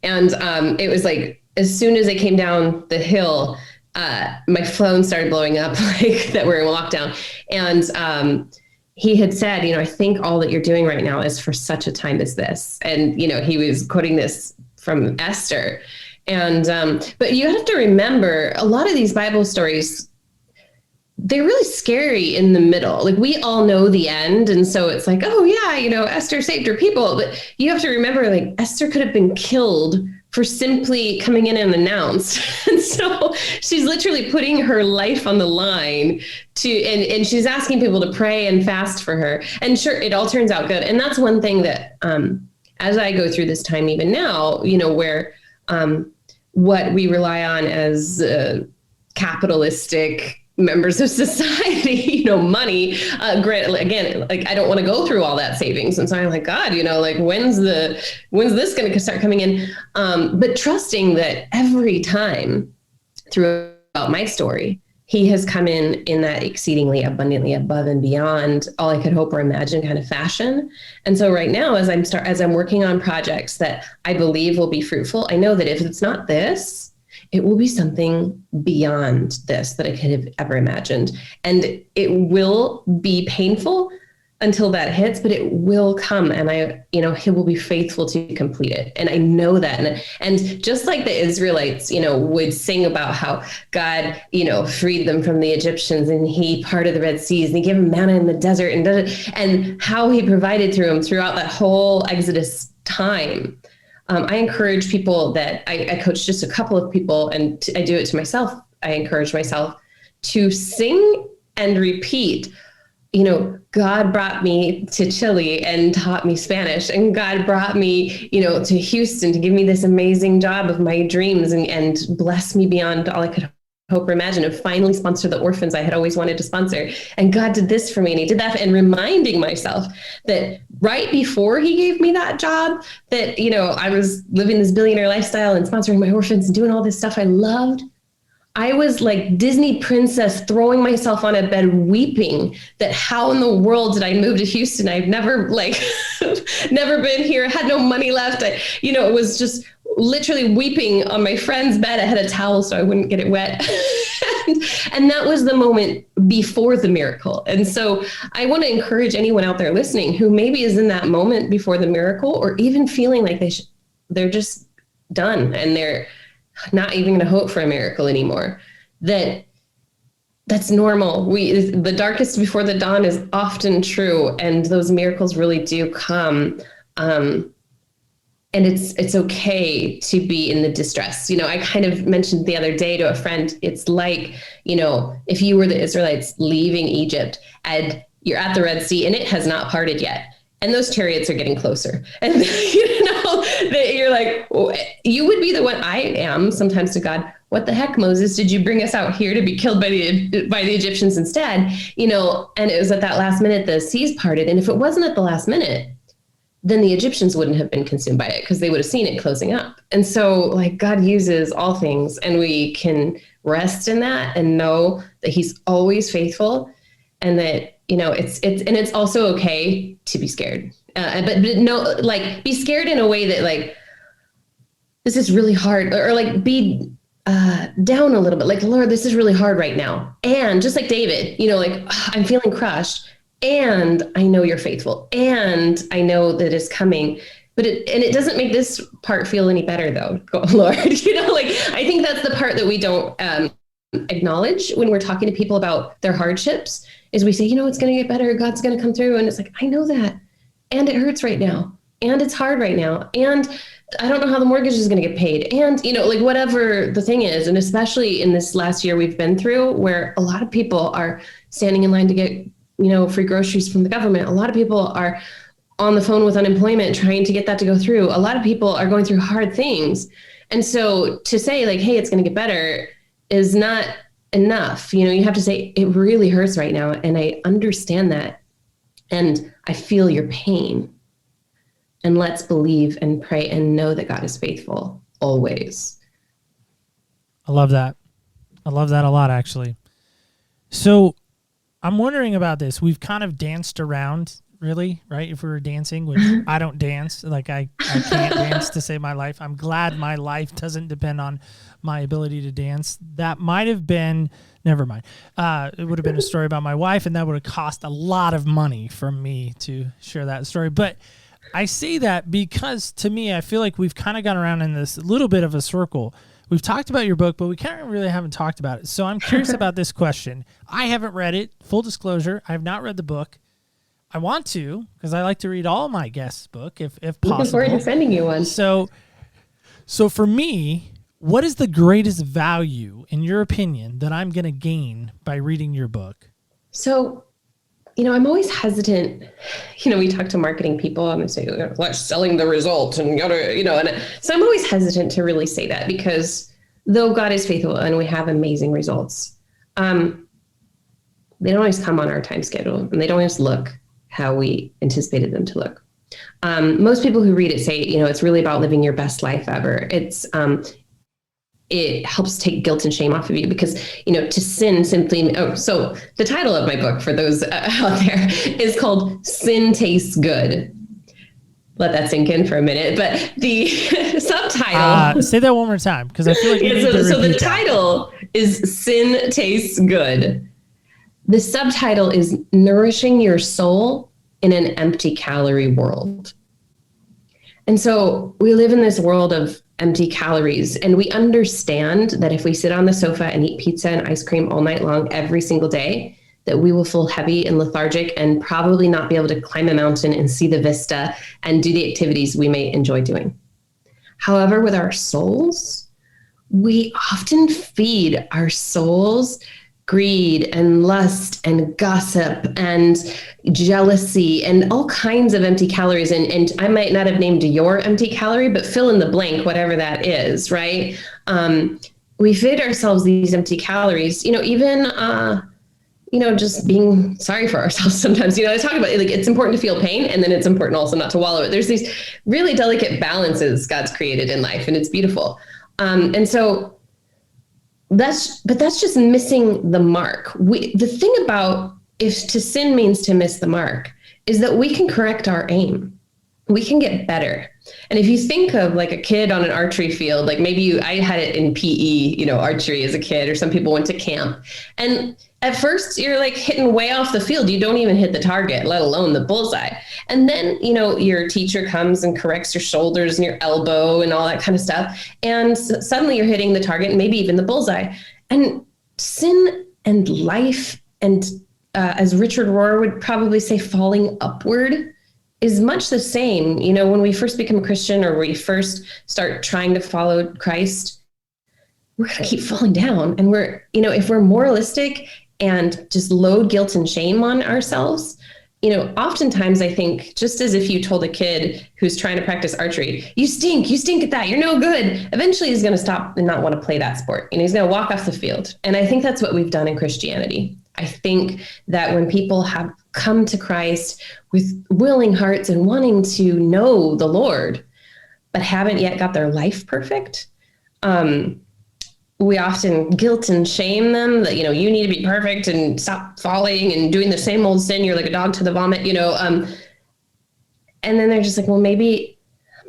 And it was like, as soon as I came down the hill, my phone started blowing up like that we're in lockdown. And he had said, I think all that you're doing right now is for such a time as this. And, he was quoting this from Esther. And, but you have to remember, a lot of these Bible stories, they're really scary in the middle. Like we all know the end. And so it's like, oh yeah, Esther saved her people. But you have to remember, like, Esther could have been killed for simply coming in unannounced. And so she's literally putting her life on the line and she's asking people to pray and fast for her. And sure, it all turns out good. And that's one thing that, as I go through this time, even now, where, what we rely on as, capitalistic members of society, money, again, like I don't want to go through all that savings. And so I'm like, God, like when's this going to start coming in? But trusting that every time throughout my story, he has come in that exceedingly abundantly above and beyond all I could hope or imagine kind of fashion. And so right now, as I'm working on projects that I believe will be fruitful, I know that if it's not this, it will be something beyond this that I could have ever imagined. And it will be painful until that hits, but it will come. And he will be faithful to complete it. And I know that. And just like the Israelites, would sing about how God, freed them from the Egyptians, and he parted the Red Seas, and he gave them manna in the desert, and how he provided through them throughout that whole Exodus time. I encourage people that I coach just a couple of people, and I do it to myself. I encourage myself to sing and repeat, God brought me to Chile and taught me Spanish, and God brought me, to Houston to give me this amazing job of my dreams and bless me beyond all I could hope or imagine, and finally sponsor the orphans I had always wanted to sponsor. And God did this for me, and he did that. And reminding myself that right before he gave me that job, that, I was living this billionaire lifestyle and sponsoring my orphans and doing all this stuff I loved. I was like Disney princess throwing myself on a bed weeping that how in the world did I move to Houston? I've never never been here, had no money left. It was just literally weeping on my friend's bed. I had a towel so I wouldn't get it wet. And that was the moment before the miracle. And so I want to encourage anyone out there listening who maybe is in that moment before the miracle, or even feeling like they're just done and they're not even going to hope for a miracle anymore, that's normal. The darkest before the dawn is often true. And those miracles really do come. And it's okay to be in the distress. I kind of mentioned the other day to a friend, it's like, if you were the Israelites leaving Egypt and you're at the Red Sea and it has not parted yet, and those chariots are getting closer. And that you're like, you would be the one. I am sometimes to God, what the heck, Moses, did you bring us out here to be killed by the Egyptians instead? And it was at that last minute, the seas parted. And if it wasn't at the last minute, then the Egyptians wouldn't have been consumed by it because they would have seen it closing up. And so like God uses all things, and we can rest in that and know that he's always faithful, and that, it's also okay to be scared. But no, like be scared in a way that like, this is really hard, or like be down a little bit, like, Lord, this is really hard right now. And just like David, like, I'm feeling crushed, and I know you're faithful, and I know that it's coming. But it doesn't make this part feel any better, though, Lord. Like, I think that's the part that we don't acknowledge when we're talking to people about their hardships, is we say, it's going to get better. God's going to come through. And it's like, I know that. And it hurts right now. And it's hard right now. And I don't know how the mortgage is going to get paid. And, like, whatever the thing is. And especially in this last year we've been through, where a lot of people are standing in line to get, free groceries from the government. A lot of people are on the phone with unemployment, trying to get that to go through. A lot of people are going through hard things. And so to say, like, hey, it's going to get better is not enough. You have to say, it really hurts right now. And I understand that. And I feel your pain. And let's believe and pray and know that God is faithful always.
I love that. I love that a lot, actually. So I'm wondering about this. We've kind of danced around, really, right? If we were dancing, which I don't dance, like I can't dance to save my life. I'm glad my life doesn't depend on my ability to dance. That might have been, never mind. It would have been a story about my wife, and that would have cost a lot of money from me to share that story. But I say that because, to me, I feel like we've kind of gone around in this little bit of a circle. We've talked about your book, but we kind of really haven't talked about it. So I'm curious about this question. I haven't read it. Full disclosure, I have not read the book. I want to, because I like to read all my guests' book, if possible.
Looking forward to sending you one.
So for me, what is the greatest value, in your opinion, that I'm going to gain by reading your book?
So, I'm always hesitant. We talk to marketing people and they say, let's selling the result and so I'm always hesitant to really say that, because though God is faithful and we have amazing results, they don't always come on our time schedule, and they don't always look how we anticipated them to look. Most people who read it say, it's really about living your best life ever. It helps take guilt and shame off of you, because, to sin simply, so the title of my book, for those out there, is called Sin Tastes Good. Let that sink in for a minute. But the subtitle.
Say that one more time, because I feel like
the title is Sin Tastes Good. The subtitle is Nourishing Your Soul in an Empty Calorie World. And so we live in this world of empty calories, and we understand that if we sit on the sofa and eat pizza and ice cream all night long every single day, that we will feel heavy and lethargic and probably not be able to climb a mountain and see the vista and do the activities we may enjoy doing. However, with our souls, we often feed our souls greed and lust and gossip and jealousy and all kinds of empty calories. And I might not have named your empty calorie, but fill in the blank, whatever that is, right? We feed ourselves these empty calories, even, just being sorry for ourselves sometimes. I talk about, like, it's important to feel pain, and then it's important also not to wallow it. There's these really delicate balances God's created in life, and it's beautiful. And so that's just missing the mark. The thing about, if to sin means to miss the mark, is that we can correct our aim. We can get better. And if you think of like a kid on an archery field, like maybe I had it in PE, archery as a kid, or some people went to camp. And at first you're like hitting way off the field. You don't even hit the target, let alone the bullseye. And then, your teacher comes and corrects your shoulders and your elbow and all that kind of stuff. And suddenly you're hitting the target and maybe even the bullseye. And sin and life, and as Richard Rohr would probably say, falling upward, is much the same. When we first become a Christian, or we first start trying to follow Christ, we're going to keep falling down. And we're, if we're moralistic and just load guilt and shame on ourselves, oftentimes I think, just as if you told a kid who's trying to practice archery, you stink at that, you're no good, eventually he's going to stop and not want to play that sport. He's going to walk off the field. And I think that's what we've done in Christianity. I think that when people have come to Christ with willing hearts and wanting to know the Lord, but haven't yet got their life perfect, we often guilt and shame them that, you need to be perfect and stop falling and doing the same old sin. You're like a dog to the vomit, and then they're just like, well, maybe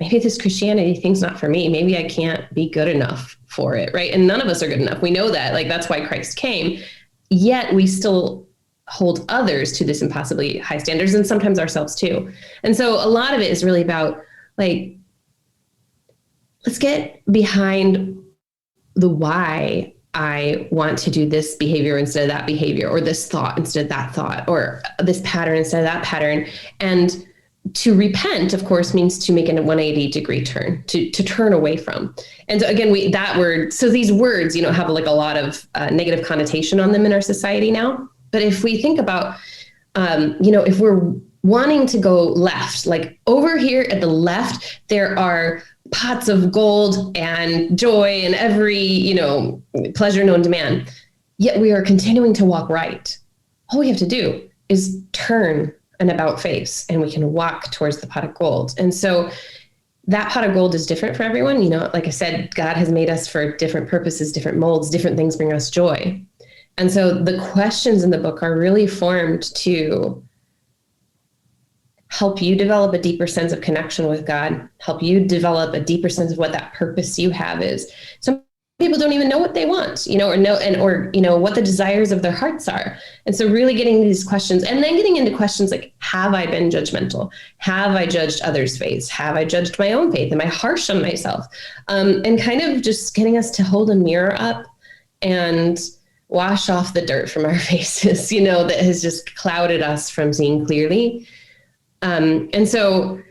maybe this Christianity thing's not for me. Maybe I can't be good enough for it, right? And none of us are good enough. We know that. Like, that's why Christ came. Yet we still hold others to this impossibly high standards, and sometimes ourselves too. And so a lot of it is really about, like, let's get behind the why I want to do this behavior instead of that behavior, or this thought instead of that thought, or this pattern instead of that pattern. And to repent, of course, means to make a 180-degree turn, to turn away from. And so again, so these words, have like a lot of negative connotation on them in our society now. But if we think about, if we're wanting to go left, like over here at the left, there are pots of gold and joy and every, pleasure known to man. Yet we are continuing to walk right. All we have to do is turn an about face, and we can walk towards the pot of gold. And so that pot of gold is different for everyone. Like I said, God has made us for different purposes, different molds, different things bring us joy. And so the questions in the book are really formed to help you develop a deeper sense of connection with God, help you develop a deeper sense of what that purpose you have is. Some people don't even know what they want, or what the desires of their hearts are. And so really getting these questions, and then getting into questions like, have I been judgmental? Have I judged others' faiths? Have I judged my own faith? Am I harsh on myself? And kind of just getting us to hold a mirror up and wash off the dirt from our faces, that has just clouded us from seeing clearly. And so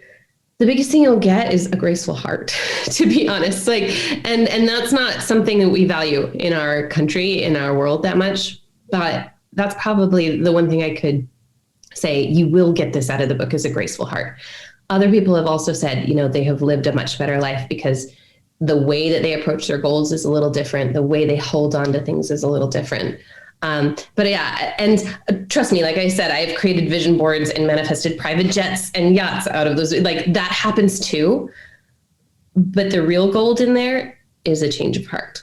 the biggest thing you'll get is a graceful heart, to be honest. And that's not something that we value in our country, in our world that much, but that's probably the one thing I could say, you will get this out of the book, is a graceful heart. Other people have also said, they have lived a much better life because the way that they approach their goals is a little different. The way they hold on to things is a little different. But yeah, and trust me, like I said, I've created vision boards and manifested private jets and yachts out of those. Like, that happens too. But the real gold in there is a change of heart.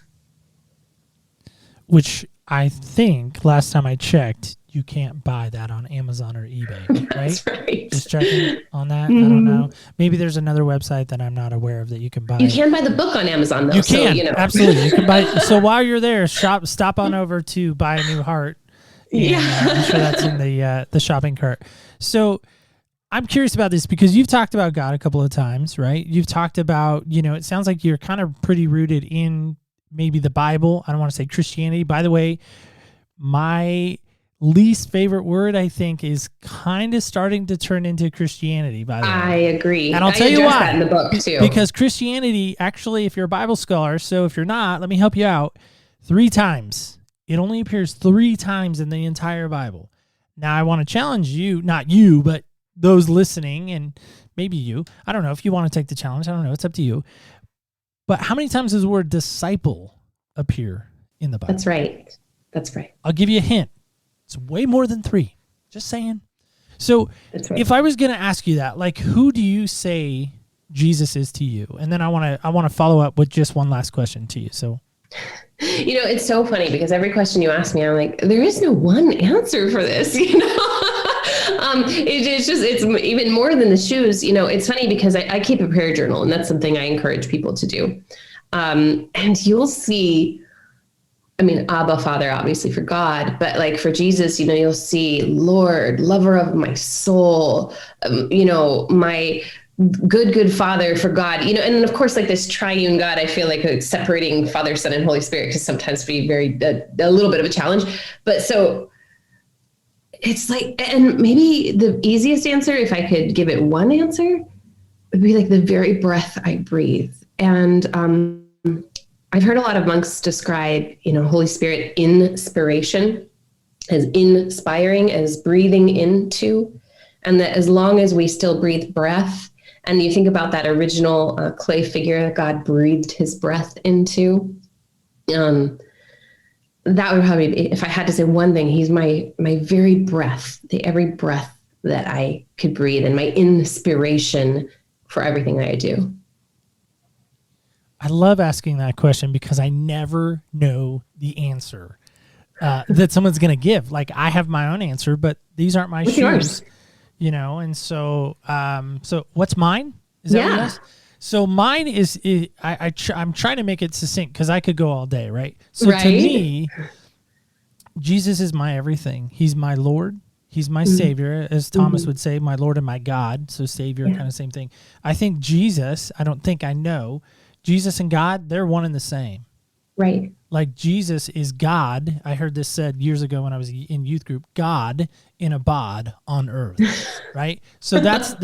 Which I think last time I checked, you can't buy that on Amazon or eBay, right?
That's right.
Just checking on that. Mm-hmm. I don't know. Maybe there's another website that I'm not aware of that you can buy.
You can buy the book on Amazon, though.
You can, absolutely. You can buy. So while you're there, stop on over to Buy a New Heart. And, I'm sure that's in the shopping cart. So I'm curious about this because you've talked about God a couple of times, right? You've talked about, it sounds like you're kind of pretty rooted in maybe the Bible. I don't want to say Christianity. By the way, my least favorite word, I think, is kind of starting to turn into Christianity, by the way.
I agree.
And I'll tell you why.
That in the book too.
Because Christianity, actually, if you're a Bible scholar, so if you're not, let me help you out, 3 times. It only appears 3 times in the entire Bible. Now, I want to challenge you, not you, but those listening, and maybe you. I don't know if you want to take the challenge. I don't know. It's up to you. But how many times does the word disciple appear in the Bible?
That's right. That's right.
I'll give you a hint. It's way more than 3. Just saying. So
That's right.
If I was going to ask you that, like, who do you say Jesus is to you? And then I want to follow up with just one last question to you. So,
it's so funny because every question you ask me, I'm like, there is no one answer for this, It's even more than the shoes. It's funny because I keep a prayer journal, and that's something I encourage people to do. And you'll see, Abba, Father, obviously for God, but like for Jesus, you'll see Lord, lover of my soul, my good Father for God, and of course, like this triune God, I feel like separating Father, Son, and Holy Spirit can sometimes be a little bit of a challenge. But so it's like, and maybe the easiest answer, if I could give it one answer, would be like the very breath I breathe. And I've heard a lot of monks describe, Holy Spirit inspiration as inspiring, as breathing into, and that as long as we still breathe breath, and you think about that original clay figure that God breathed his breath into, that would probably be, if I had to say one thing, he's my very breath, the every breath that I could breathe, and my inspiration for everything that I do.
I love asking that question because I never know the answer that someone's going to give. Like, I have my own answer, but these aren't my shoes, and so what's mine? Is that what it is? So mine is I'm trying to make it succinct because I could go all day, right? So
Right.
to me, Jesus is my everything. He's my Lord. He's my Savior, as Thomas would say, my Lord and my God. So Savior, kind of same thing. I think Jesus, I know, Jesus and God, they're one and the same.
Right.
Like Jesus is God. I heard this said years ago when I was in youth group, God in a bod on earth, right? So that's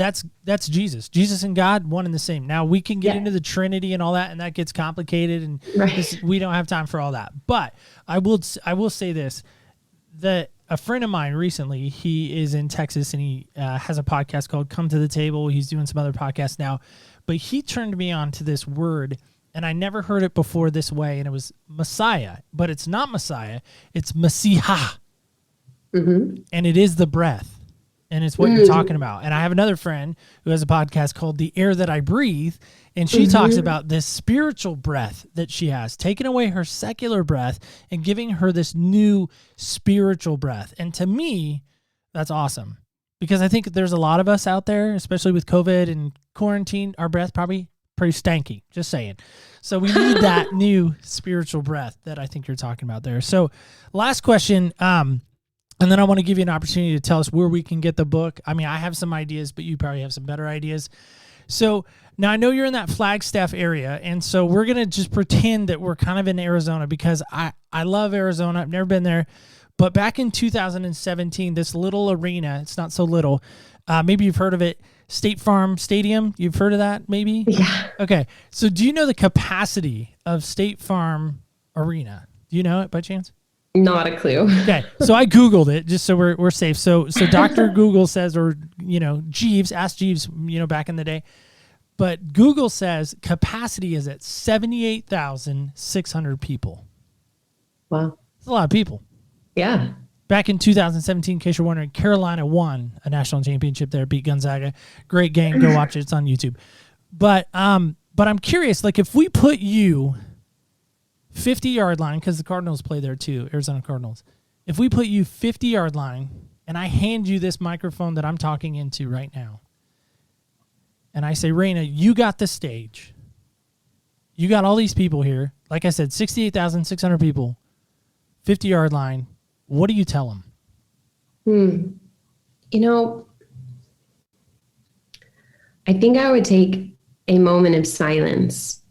Jesus. Jesus and God, one and the same. Now we can get into the Trinity and all that, and that gets complicated, and we don't have time for all that. But I will say this, that a friend of mine recently, he is in Texas, and he has a podcast called Come to the Table. He's doing some other podcasts now, but he turned me on to this word, and I never heard it before this way, and it was Messiah. But it's not Messiah. It's Messiah. And it is the breath. And it's what you're talking about. And I have another friend who has a podcast called The Air That I Breathe, and she talks about this spiritual breath that she has, taking away her secular breath and giving her this new spiritual breath. And to me, that's awesome. Because I think there's a lot of us out there, especially with COVID and quarantine, our breath probably pretty stanky, just saying. So we need that new spiritual breath that I think you're talking about there. So last question, and then I want to give you an opportunity to tell us where we can get the book. I mean, I have some ideas, but you probably have some better ideas. So now I know you're in that Flagstaff area, and so we're going to just pretend that we're kind of in Arizona, because I love Arizona. I've never been there. But back in 2017, this little arena, it's not so little, maybe you've heard of it, State Farm Stadium. You've heard of that, maybe?
Yeah.
Okay. So do you know the capacity of State Farm Arena? Do you know it by chance?
Not a clue.
Okay. So I Googled it just so we're safe. So Dr. Google says, or, Jeeves, ask Jeeves, back in the day. But Google says capacity is at 78,600 people.
Wow.
That's a lot of people.
Yeah.
Back in 2017, in case you're wondering, Carolina won a national championship there, beat Gonzaga. Great game. Go watch it. It's on YouTube. But I'm curious, like if we put you 50-yard line, because the Cardinals play there too, Arizona Cardinals. If we put you 50-yard line and I hand you this microphone that I'm talking into right now, and I say, Reina, you got the stage. You got all these people here. Like I said, 68,600 people, 50-yard line. What do you tell them?
I think I would take a moment of silence,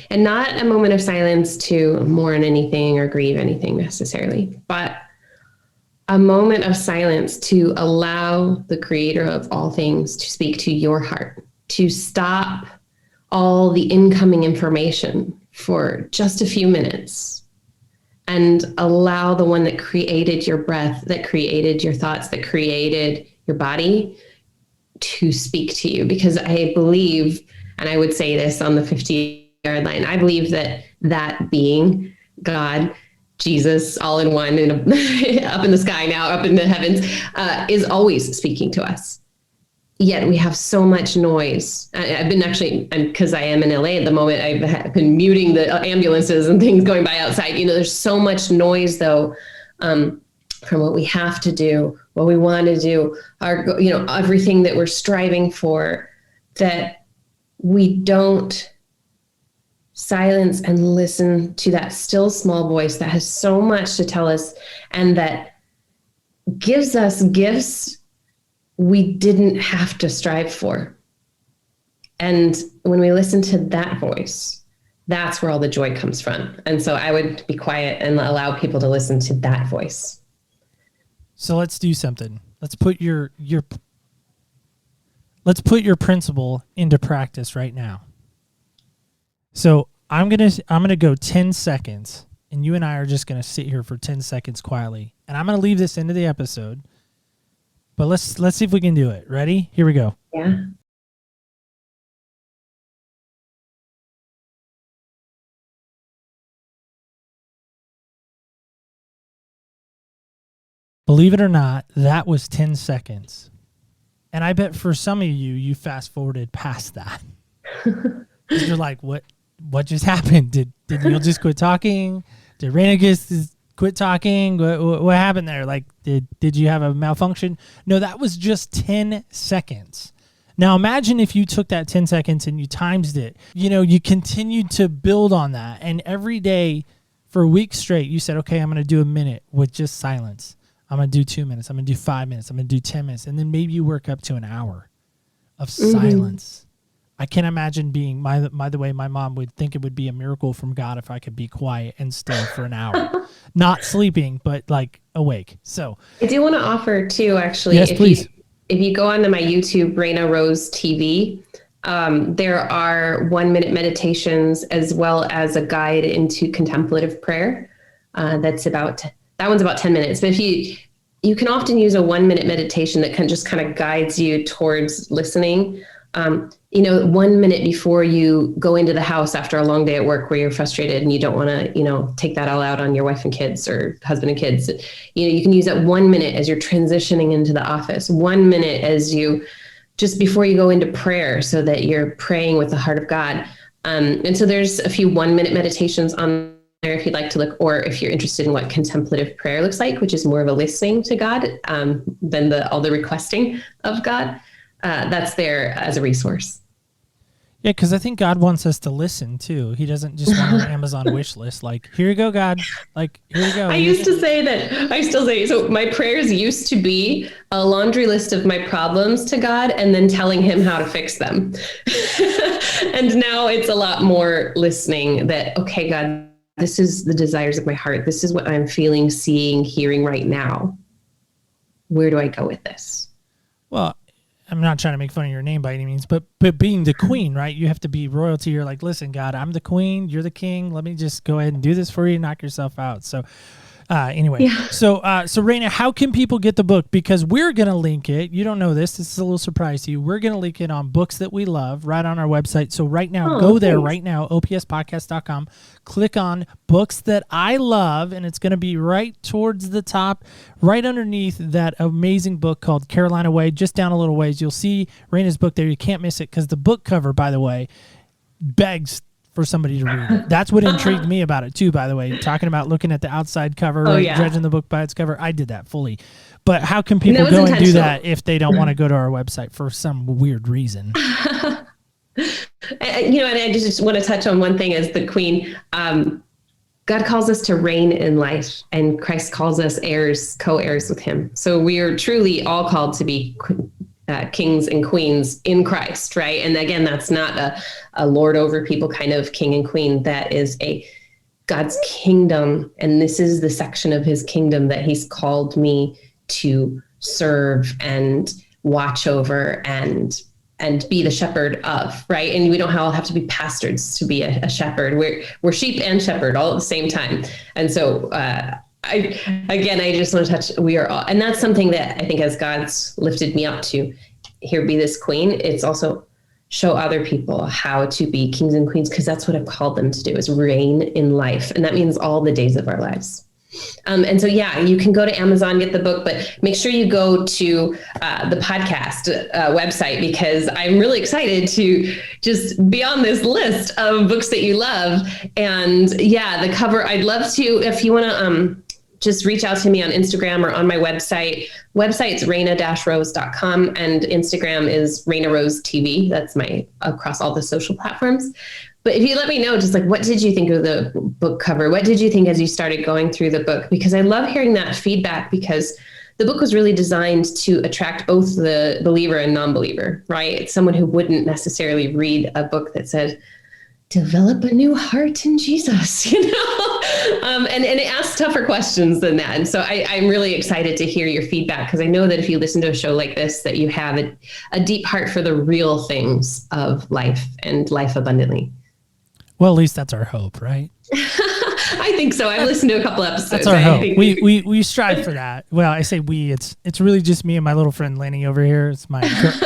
and not a moment of silence to mourn anything or grieve anything necessarily, but a moment of silence to allow the creator of all things to speak to your heart, to stop all the incoming information for just a few minutes, and allow the one that created your breath, that created your thoughts, that created your body to speak to you. Because I believe, and I would say this on the 50-yard line, I believe that being, God, Jesus, all in one, and up in the sky now, up in the heavens, is always speaking to us. Yet we have so much noise. I've been because I am in LA at the moment, I've been muting the ambulances and things going by outside. There's so much noise though, from what we have to do, what we want to do, everything that we're striving for, that we don't silence and listen to that still small voice that has so much to tell us, and that gives us gifts we didn't have to strive for. And when we listen to that voice, that's where all the joy comes from. And so I would be quiet and allow people to listen to that voice.
So let's do something. Let's put your principle into practice right now. So I'm gonna go 10 seconds, and you and I are just gonna sit here for 10 seconds quietly. And I'm gonna leave this into the episode. But let's see if we can do it. Ready? Here we go.
Yeah.
Believe it or not, that was 10 seconds. And I bet for some of you fast forwarded past that. You're like, what just happened? Did Neil just quit talking? Did Reina just quit talking? What happened there? Like, did you have a malfunction? No, that was just 10 seconds. Now imagine if you took that 10 seconds and you times it. You continued to build on that. And every day for a week straight, you said, okay, I'm going to do a minute with just silence. I'm going to do 2 minutes. I'm going to do 5 minutes. I'm going to do 10 minutes. And then maybe you work up to an hour of silence. I can't imagine being, by the way, my mom would think it would be a miracle from God if I could be quiet and still for an hour. Not sleeping, but like awake. So
I do want to offer too, actually.
Yes, please.
If you go onto my YouTube, Reina Rose TV, there are 1 minute meditations as well as a guide into contemplative prayer. That one's about 10 minutes. But if you can often use a 1 minute meditation that just kind of guides you towards listening. 1 minute before you go into the house after a long day at work where you're frustrated and you don't want to, take that all out on your wife and kids or husband and kids. You can use that 1 minute as you're transitioning into the office, 1 minute as you just before you go into prayer so that you're praying with the heart of God. And so there's a few 1 minute meditations on there if you'd like to look, or if you're interested in what contemplative prayer looks like, which is more of a listening to God than all the requesting of God. That's there as a resource.
Yeah, because I think God wants us to listen too. He doesn't just want our Amazon wish list. Like, here you go, God. Like, here you go.
I still say, so my prayers used to be a laundry list of my problems to God and then telling him how to fix them. And now it's a lot more listening that, okay, God, this is the desires of my heart. This is what I'm feeling, seeing, hearing right now. Where do I go with this?
Well, I'm not trying to make fun of your name by any means, but being the queen, right? You have to be royalty. You're like, listen, God, I'm the queen. You're the king. Let me just go ahead and do this for you. Knock yourself out. So anyway,
yeah.
So Reina, how can people get the book? Because we're going to link it. You don't know this. This is a little surprise to you. We're going to link it on Books That We Love right on our website. So right now, go there right now, opspodcast.com. Click on Books That I Love, and it's going to be right towards the top, right underneath that amazing book called Carolina Way. Just down a little ways, you'll see Reina's book there. You can't miss it because the book cover, by the way, begs for somebody to read it. That's what intrigued me about it too, by the way. Talking about looking at the outside cover, judging the book by its cover. I did that fully. But how can people go and do that if they don't want to go to our website for some weird reason?
And I just want to touch on one thing as the queen. God calls us to reign in life, and Christ calls us heirs, co-heirs with him. So we are truly all called to be kings and queens in Christ, right? And again, that's not a lord over people kind of king and queen. That is God's kingdom. And this is the section of his kingdom that he's called me to serve and watch over and be the shepherd of, right? And we don't all have to be pastors to be a shepherd. We're sheep and shepherd all at the same time. And so I just want to touch, we are all, and that's something that I think as God's lifted me up to, here be this queen, it's also show other people how to be kings and queens, because that's what I've called them to do, is reign in life. And that means all the days of our lives. And so, you can go to Amazon, get the book, but make sure you go to the podcast website, because I'm really excited to just be on this list of books that you love. And the cover, I'd love to, if you want to just reach out to me on Instagram or on my website. Website's reina-rose.com, and Instagram is Reina Rose TV. That's my across all the social platforms. But if you let me know, just like, what did you think of the book cover? What did you think as you started going through the book? Because I love hearing that feedback, because the book was really designed to attract both the believer and non-believer, right? It's someone who wouldn't necessarily read a book that said, develop a new heart in Jesus, and it asks tougher questions than that. And so I'm really excited to hear your feedback, because I know that if you listen to a show like this, that you have a deep heart for the real things of life and life abundantly.
Well, at least that's our hope, right?
I think so. I've listened to a couple episodes.
That's our hope. We strive for that. Well, I say we. It's really just me and my little friend Lenny over here. It's my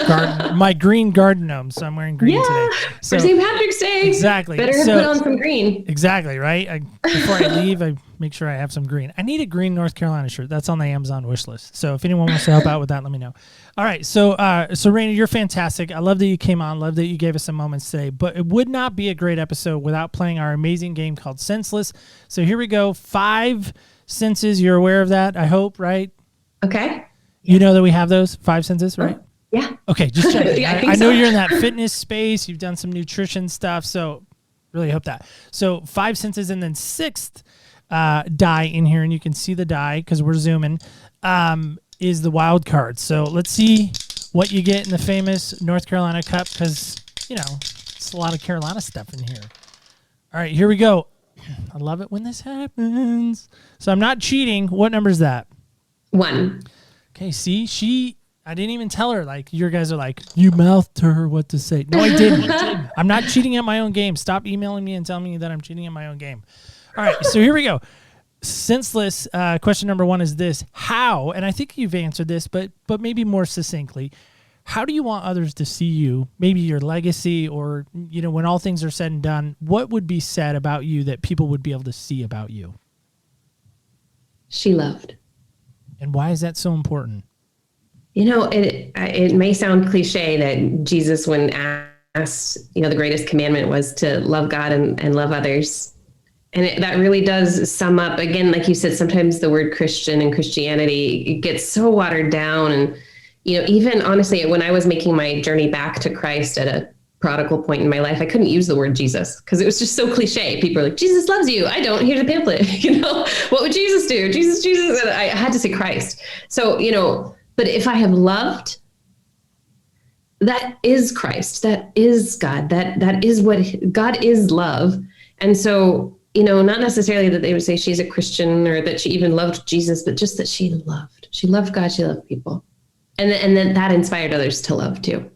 garden, my green garden gnome. So I'm wearing green today. So,
for St. Patrick's Day.
Exactly.
Better put on some green.
Exactly, right? Before I leave, I make sure I have some green. I need a green North Carolina shirt. That's on the Amazon wish list. So if anyone wants to help out with that, let me know. All right. So Reina, you're fantastic. I love that you came on. Love that you gave us some moments today. But it would not be a great episode without playing our amazing game called Senseless. So here we go. 5 senses. You're aware of that, I hope, right?
Okay.
You know that we have those 5 senses, right?
Yeah.
Okay, just checking.
Yeah,
I know you're in that fitness space. You've done some nutrition stuff, so really hope that. So 5 senses, and then sixth die in here, and you can see the die because we're zooming, is the wild card. So let's see what you get in the famous North Carolina Cup, because, you know, it's a lot of Carolina stuff in here. All right, here we go. I love it when this happens. So I'm not cheating. What number is that?
1.
Okay, see, I didn't even tell her, like, you guys are like, you mouthed to her what to say. No, I didn't. I'm not cheating at my own game. Stop emailing me and telling me that I'm cheating at my own game. All right, so here we go. Senseless, question number 1 is this. How, and I think you've answered this, but maybe more succinctly, how do you want others to see you, maybe your legacy, or, you know, when all things are said and done, what would be said about you that people would be able to see about you?
She loved.
And why is that so important?
You know, it may sound cliche that Jesus, when asked, you know, the greatest commandment was to love God and love others. And that really does sum up, again, like you said, sometimes the word Christian and Christianity, it gets so watered down. And, you know, even honestly, when I was making my journey back to Christ at a prodigal point in my life, I couldn't use the word Jesus because it was just so cliche. People are like, Jesus loves you. I don't. Here's a pamphlet. You know, what would Jesus do? Jesus. And I had to say Christ. So, you know, but if I have loved, that is Christ. That is God. That is what God is, love. And so, you know, not necessarily that they would say she's a Christian or that she even loved Jesus, but just that she loved. She loved God. She loved people. And then that inspired others to love too.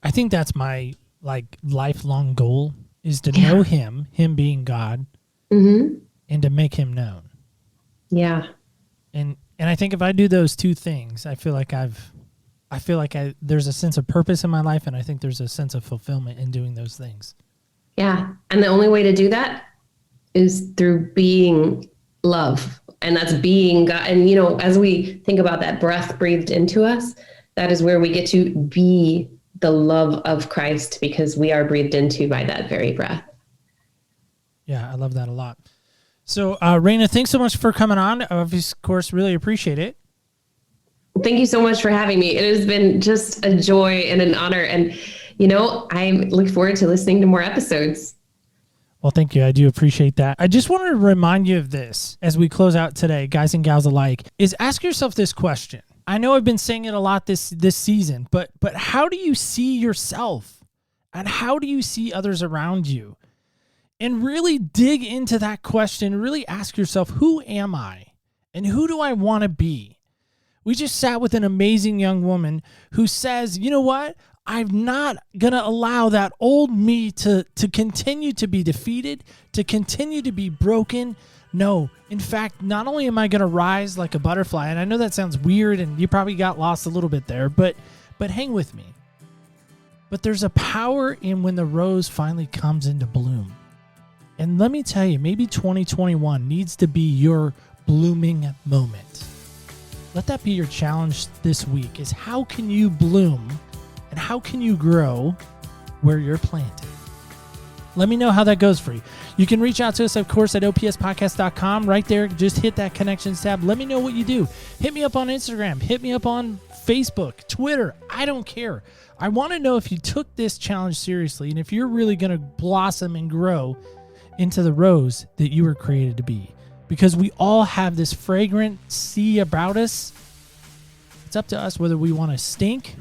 I think that's my lifelong goal is to know him being God, and to make him known.
Yeah.
And I think if I do those two things, I feel like there's a sense of purpose in my life, and I think there's a sense of fulfillment in doing those things.
Yeah. And the only way to do that is through being love. And that's being God. And, you know, as we think about that breath breathed into us, that is where we get to be the love of Christ, because we are breathed into by that very breath.
Yeah, I love that a lot. So, Reina, thanks so much for coming on. Of course, really appreciate it.
Thank you so much for having me. It has been just a joy and an honor. And, you know, I look forward to listening to more episodes.
Well, thank you. I do appreciate that. I just wanted to remind you of this as we close out today, guys and gals alike, is ask yourself this question. I know I've been saying it a lot this season, but how do you see yourself? And how do you see others around you? And really dig into that question. Really ask yourself, who am I? And who do I want to be? We just sat with an amazing young woman who says, you know what? I'm not going to allow that old me to continue to be defeated, to continue to be broken. No, in fact, not only am I going to rise like a butterfly, and I know that sounds weird and you probably got lost a little bit there, but hang with me. But there's a power in when the rose finally comes into bloom. And let me tell you, maybe 2021 needs to be your blooming moment. Let that be your challenge this week, is how can you bloom and how can you grow where you're planted? Let me know how that goes for you. You can reach out to us, of course, at opspodcast.com. Right there, just hit that connections tab. Let me know what you do. Hit me up on Instagram. Hit me up on Facebook, Twitter. I don't care. I want to know if you took this challenge seriously and if you're really going to blossom and grow into the rose that you were created to be. Because we all have this fragrant sea about us. It's up to us whether we want to stink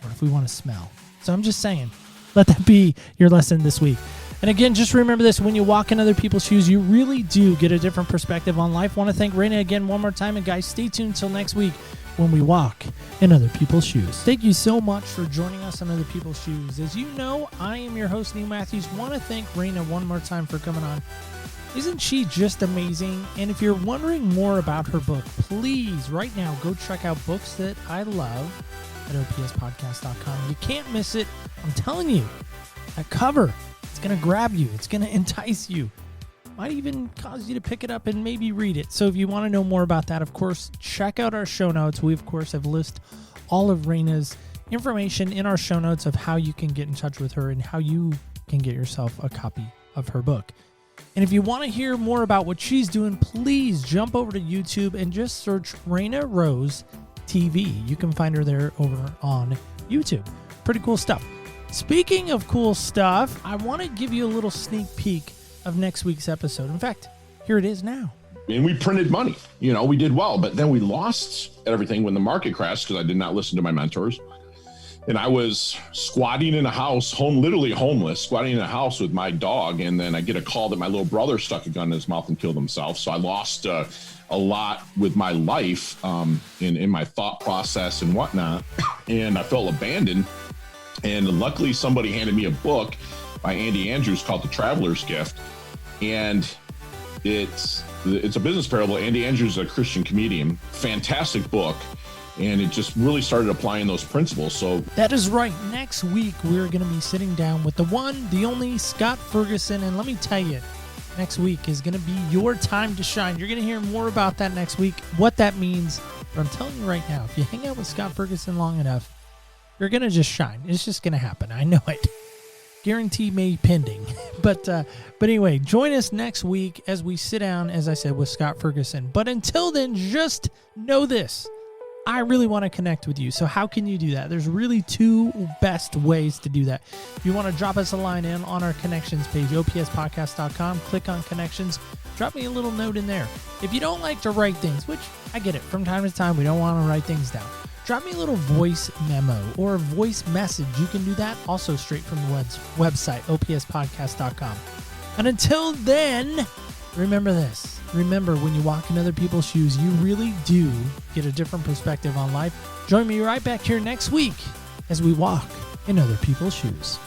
or if we want to smell. So I'm just saying, let that be your lesson this week. And again, just remember this, when you walk in other people's shoes, you really do get a different perspective on life. Want to thank Reina again one more time. And guys, stay tuned until next week when we walk in other people's shoes. Thank you so much for joining us on Other People's Shoes. As you know, I am your host, Neil Matthews. Want to thank Reina one more time for coming on. Isn't she just amazing? And if you're wondering more about her book, please, right now, go check out Books That I Love at opspodcast.com. You can't miss it. I'm telling you, that cover, it's going to grab you. It's going to entice you. Might even cause you to pick it up and maybe read it. So if you want to know more about that, of course, check out our show notes. We, of course, have listed all of Reina's information in our show notes of how you can get in touch with her and how you can get yourself a copy of her book. And if you want to hear more about what she's doing, please jump over to YouTube and just search Reina Rose TV. You can find her there over on YouTube. Pretty cool stuff. Speaking of cool stuff, I want to give you a little sneak peek of next week's episode. In fact, here it is now.
And we printed money, we did well, but then we lost everything when the market crashed because I did not listen to my mentors. And I was squatting in a house, literally homeless, squatting in a house with my dog. And then I get a call that my little brother stuck a gun in his mouth and killed himself. So I lost a lot with my life in my thought process and whatnot. And I felt abandoned. And luckily somebody handed me a book by Andy Andrews called The Traveler's Gift. And it's a business parable. Andy Andrews is a Christian comedian. Fantastic book. And it just really started applying those principles. So
that is right. Next week, we're going to be sitting down with the one, the only Scott Ferguson. And let me tell you, next week is going to be your time to shine. You're going to hear more about that next week, what that means. But I'm telling you right now, if you hang out with Scott Ferguson long enough, you're going to just shine. It's just going to happen. I know it. Guarantee may pending. But anyway, join us next week as we sit down, as I said, with Scott Ferguson. But until then, just know this. I really want to connect with you. So how can you do that? There's really two best ways to do that. If you want to drop us a line in on our connections page, opspodcast.com, click on connections, drop me a little note in there. If you don't like to write things, which I get it, from time to time, we don't want to write things down. Drop me a little voice memo or a voice message. You can do that also straight from the website, opspodcast.com. And until then, remember this. Remember, when you walk in other people's shoes, you really do get a different perspective on life. Join me right back here next week as we walk in other people's shoes.